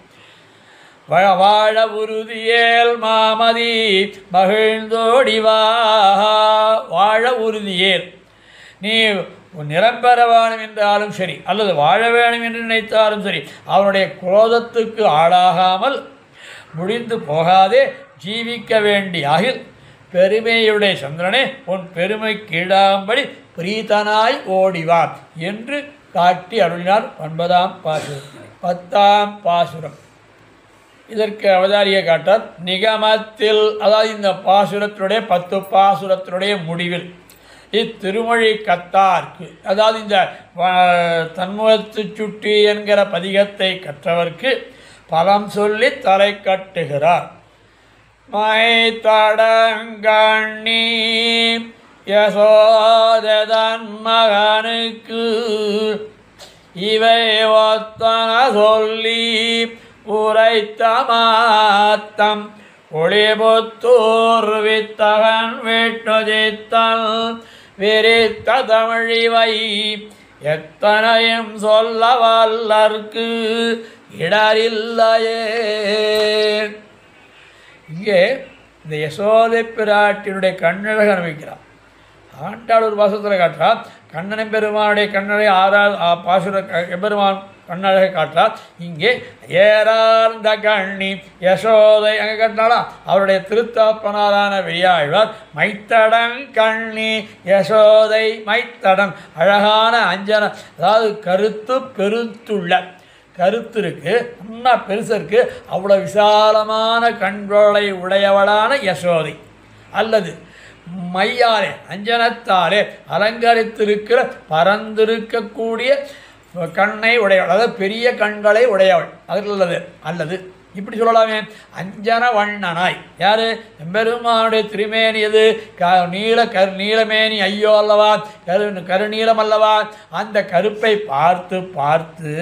S2: வாழ உறுதியேல் மாமதி மகிழ்ந்தோடிவா. வாழ உறுதியேல், நீ நிரம்பெற வேணும் என்றாலும் சரி அல்லது வாழ வேணும் என்று நினைத்தாலும் சரி, அவனுடைய குரோதத்துக்கு ஆளாகாமல் முடிந்து போகாதே ஜீவிக்க வேண்டியாகில் பெருமையுடைய சந்திரனே, உன் பெருமை கீழாம்படி பிரீதனாய் ஓடிவார் என்று காட்டி அருளினார். 9ஆம் பாசுரம். 10ஆம் பாசுரம் இதற்கு அவதாரியை காட்டார். நிகமத்தில், அதாவது இந்த பாசுரத்தினுடைய 10 பாசுரத்தினுடைய முடிவில் இத்திருமொழி கத்தார்க்கு, அதாவது இந்த தன்முகத்து சுட்டி என்கிற பதிகத்தை கற்றவர்க்கு பலம் சொல்லி தலை கட்டுகிறார். மை தடங்கண்ணி யசோதன் மகனுக்கு இவை ஒத்தன சொல்லி உரைத்த மாத்தம் ஒளிபுத்தூர் வித்தகன் விட்டுதித்தல் விரித்த தமிழிவை எத்தனையும் சொல்ல வல்லர்க்கு இடரில்லையே. இங்கே இந்த யசோதை பிராட்டினுடைய கண்ணழக அனுபவிக்கிறார். ஆண்டாள் ஒரு பாசத்தில் காட்டுறார். கண்ணன் பெருமானுடைய கண்ணழகை பாசுர எம்பெருமான் கண்ணழகை காட்டுறார். இங்கே ஏறார்ந்த கண்ணி யசோதை அங்கே காட்டினாலா அவருடைய திருத்தாப்பனாரான வெளியாழ்வார் மைத்தடன் கண்ணி யசோதை மைத்தடன், அழகான அஞ்சன, அதாவது கருத்து பெருத்துள்ள கருத்து இருக்கு, நல்லா பெருசு இருக்கு, அவ்வளோ விசாலமான கண்களை உடையவளான யசோதை அல்லது மையாலே அஞ்சனத்தாலே அலங்கரித்திருக்கிற பரந்திருக்கக்கூடிய கண்ணை உடையவள், அதாவது பெரிய கண்களை உடையவள் அது அல்லது இப்படி சொல்லலாமே அஞ்சன வண்ணனாய். யார்? எம்பெருமானுடைய திருமேனி எது? நீலமேனி ஐயோ அல்லவா, கருநீலம் அல்லவா. அந்த கருப்பை பார்த்து பார்த்து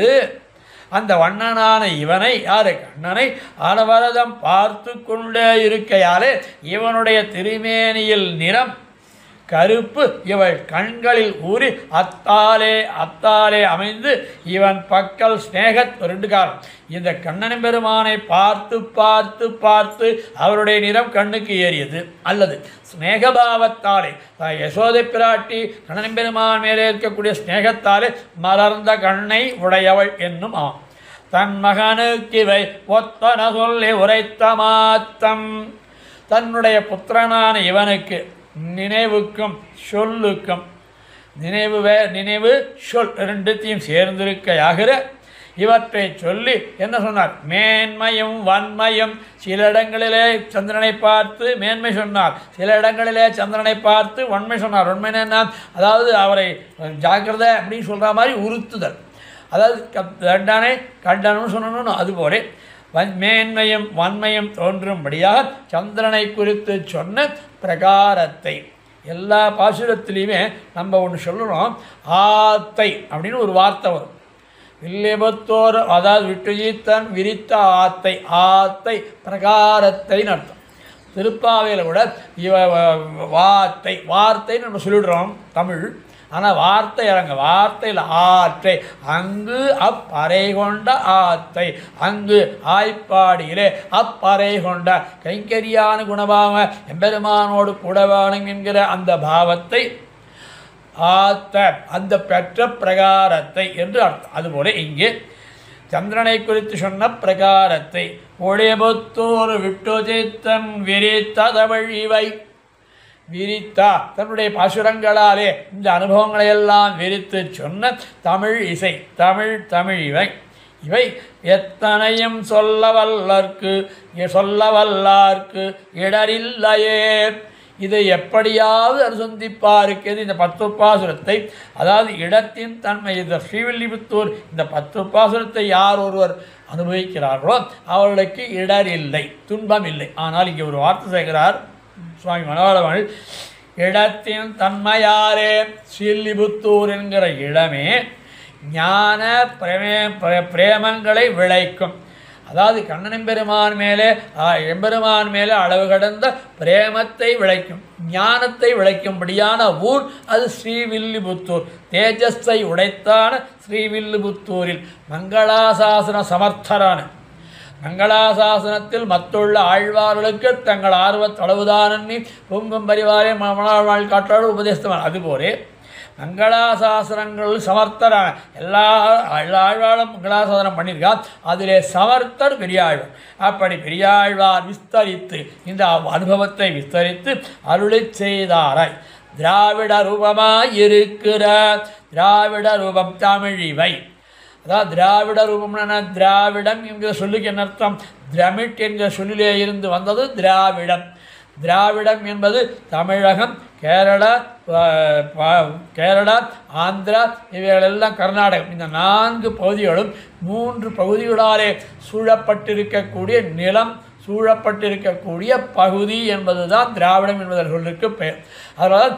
S2: அந்த வண்ணனான இவனை, யாரு? கண்ணனை அனவரதம் பார்த்து கொண்டே இருக்கையாலே இவனுடைய திருமேனியில் நிறம் கருப்பு இவள் கண்களில் ஊறி அத்தாலே அமைந்து இவன் பக்கல் ஸ்நேகத் 2 காலம். இந்த கண்ணன் பெருமானை பார்த்து பார்த்து பார்த்து அவருடைய நிறம் கண்ணுக்கு ஏறியது அல்லது ஸ்நேகபாவத்தாலே யசோதை பிராட்டி கண்ணன் பெருமான் மேலே இருக்கக்கூடிய ஸ்நேகத்தாலே மலர்ந்த கண்ணை உடையவள் என்னும் ஆம். தன் மகனுக்கு இவை ஒத்தன சொல்லி உரைத்த மாத்தம், தன்னுடைய புத்திரனான இவனுக்கு நினைவுக்கும் சொல்லுக்கும், நினைவு சொல் ரெண்டுத்தையும் சேர்ந்திருக்கையாகிற இவற்றை சொல்லி என்ன சொன்னார்? மேன்மையும் வன்மையும். சில இடங்களிலே சந்திரனை பார்த்து மேன்மை சொன்னார், சில இடங்களிலே சந்திரனை பார்த்து வன்மை சொன்னார். வன்மை என்ன? அதாவது அவரை ஜாக்கிரதை அப்படின்னு சொல்கிற மாதிரி உறுத்துதல், அதாவது தண்டனை கண்டனம்னு சொல்லணும். அதுபோல மேன்மையும் வன்மையும் தோன்றும்படியாக சந்திரனை குறித்து சொன்ன பிரகாரத்தை. எல்லா பாசுரத்திலையுமே நம்ம ஒன்று சொல்லணும், ஆத்தை அப்படின்னு ஒரு வார்த்தை வரும். வில்லிபுத்தூர், அதாவது விட்டுஜீத்தன் விரித்த ஆத்தை, ஆத்தை பிரகாரத்தைன்னு அர்த்தம். திருப்பாவையில் கூட வார்த்தை, வார்த்தைன்னு நம்ம சொல்லிடுறோம் தமிழ், ஆனால் வார்த்தை இறங்க வார்த்தையில் ஆற்றை, அங்கு அப்பறை கொண்ட ஆத்தை, அங்கு ஆய்ப்பாடியிலே அப்பறை கொண்ட கைங்கரியான குணபாவ எம்பெருமானோடு கூடவானும் என்கிற அந்த பாவத்தை ஆத்த, அந்த பெற்ற பிரகாரத்தை என்று அர்த்தம். அதுபோல இங்கே சந்திரனை குறித்து சொன்ன பிரகாரத்தை ஒளிபுத்தூர் விட்டுஜித்தன் விரித்த தமிழ் இவை. விரித்தா தன்னுடைய பாசுரங்களாலே இந்த அனுபவங்களை எல்லாம் விரித்து சொன்ன தமிழ் இசை, தமிழ் இவை. இவை எத்தனையும் சொல்லவல்லார்க்கு இடரில்லையே. இதை எப்படியாவது அனுசந்திப்பாருக்கு இந்த 10 பாசுரத்தை, அதாவது இடத்தின் தன்மை, இந்த ஸ்ரீவில்லிபுத்தூர் இந்த 10 பாசுரத்தை யார் ஒருவர் அனுபவிக்கிறார்களோ அவர்களுக்கு இடர் இல்லை, துன்பம் இல்லை. ஆனால் இங்கே ஒரு வார்த்தை சேர்க்கிறார் சுவாமி மனோரமன், இடத்தின் தன்மையாரே ஸ்ரீவில்லிபுத்தூர் என்கிற இடமே ஞான பிரேமங்களை விளைக்கும். அதாவது கண்ணன் எம்பெருமான் மேலே அளவு கடந்த பிரேமத்தை விளைக்கும், ஞானத்தை விளைக்கும்படியான ஊர் அது ஸ்ரீவில்லிபுத்தூர். தேஜஸை உடைத்தான ஸ்ரீவில்லிபுத்தூரில் மங்களாசாசன சமர்த்தரான, மங்களாசாசனத்தில் மத்துள்ள ஆழ்வார்களுக்கு தங்கள் ஆர்வத்தளவுதானி பொங்கும் பரிவாரே மணாழ்வாள் காட்டாள் உபதேசமான. அதுபோலே மங்களாசாசனங்கள் சமர்த்தரான எல்லா ஆழ்வாளும் மங்களாசாசனம் பண்ணியிருக்கார். அதிலே சமர்த்தர் பெரியாழ்வார். அப்படி பெரியாழ்வார் விஸ்தரித்து இந்த அனுபவத்தை விஸ்தரித்து அருளி செய்தாராய். திராவிட ரூபமாய் இருக்கிற திராவிட ரூபம் தமிழ் இவை. அதாவது திராவிட ரூபம்னா திராவிடம் என்கிற சொல்லுக்கு என்ன அர்த்தம்? திரமிட் என்கிற சொல்லிலே இருந்து வந்தது திராவிடம். திராவிடம் என்பது தமிழகம், கேரளா, ஆந்திரா, இவைகளெல்லாம் கர்நாடகம், இந்த 4 பகுதிகளும் 3 பகுதிகளாலே சூழப்பட்டிருக்கக்கூடிய நிலம், சூழப்பட்டிருக்கக்கூடிய பகுதி என்பது தான் திராவிடம் என்பதற்கு சொல்லுக்கு பெயர். அதனால்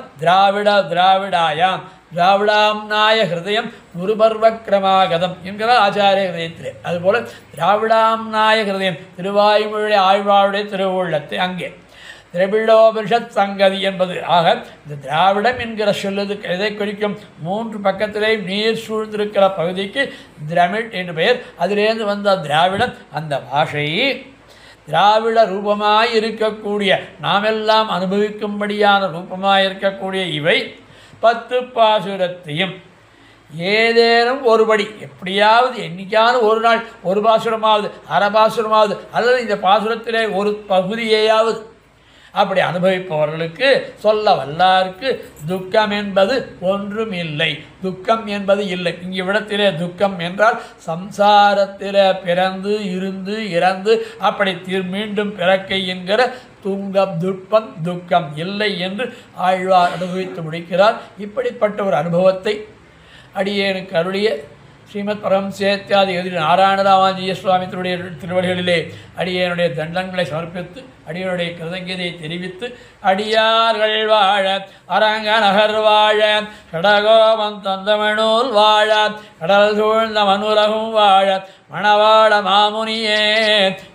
S2: திராவிடாயாம் திராவிடாம்நாய ஹிருதயம் குருபர்வக்கிரமாகதம் என்கிறார் ஆச்சாரிய ஹிருதயத்திலே. அதுபோல் திராவிடாம்நாய ஹிருதயம் திருவாய்மொழி ஆழ்வாருடைய திருவுள்ளத்தை அங்கே திரவிடோபனிஷத் சங்கதி என்பது. ஆக இந்த திராவிடம் என்கிற சொல்லுது எதை குறிக்கும்? 3 பக்கத்திலே நீர் சூழ்ந்திருக்கிற பகுதிக்கு திரமிட் என்று பெயர். அதிலேருந்து வந்த திராவிடம், அந்த பாஷையை திராவிட ரூபமாய் இருக்கக்கூடிய, நாமெல்லாம் அனுபவிக்கும்படியான ரூபமாய் இருக்கக்கூடிய இவை 10 பாசுரத்தையும் ஏதேனும் ஒருபடி, எப்படியாவது என்னைக்கான ஒரு நாள் ஒரு பாசுரமாவது, அரை பாசுரமாவது, அல்லது இந்த பாசுரத்திலே ஒரு பகுதியையாவது அப்படி அனுபவிப்பவர்களுக்கு சொல்ல வல்லாருக்கு துக்கம் என்பது ஒன்றும் இல்லை, துக்கம் என்பது இல்லை. இவ்விடத்திலே துக்கம் என்றால் சம்சாரத்திலே பிறந்து இருந்து இறந்து அப்படி மீண்டும் பிறக்கை என்கிற துக்கம் இல்லை என்று ஆழ்வார் அனுபவித்து முடிக்கிறார். இப்படிப்பட்ட ஒரு அனுபவத்தை அடியேனுக்கு அருளிய ஸ்ரீமத் பரமசேத்யாதி எதிரி நாராயணராமாஜிய சுவாமி திருவடிகளிலே அடியனுடைய தண்டங்களை சமர்ப்பித்து அடியனுடைய கிருதங்கீதையை தெரிவித்து, அடியார்கள் வாழ அரங்க நகர் வாழ கடகோபம் தந்தமனூல் வாழ கடல் சூழ்ந்த மனுரகும் வாழ மணவாள மாமுனியே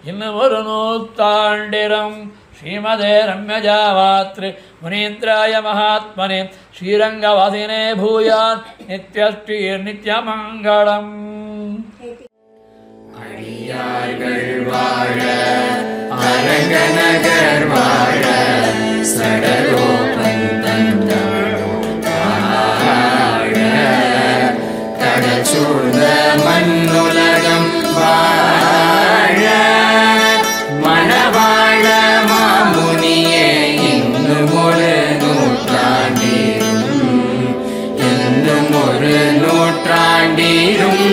S2: இன்னும் ஒரு 100 ஸ்ரீமதே ரம்யஜாமாத்ரு முனீந்திராய மகாத்மனே ஸ்ரீரங்கவாசினே பூயான் நித்யஸ்ரீர் நித்யமங்களம்.
S3: அடியார்கள் வாழ அரங்கநகர் வாழ சடகோபன் தந்தமனூல் வாழ கடல் சூழ்ந்த மண்ணுலகம் வாழ மணவாள மாமுனியே இன்னும் ஒரு நூற்றாண்டிரும்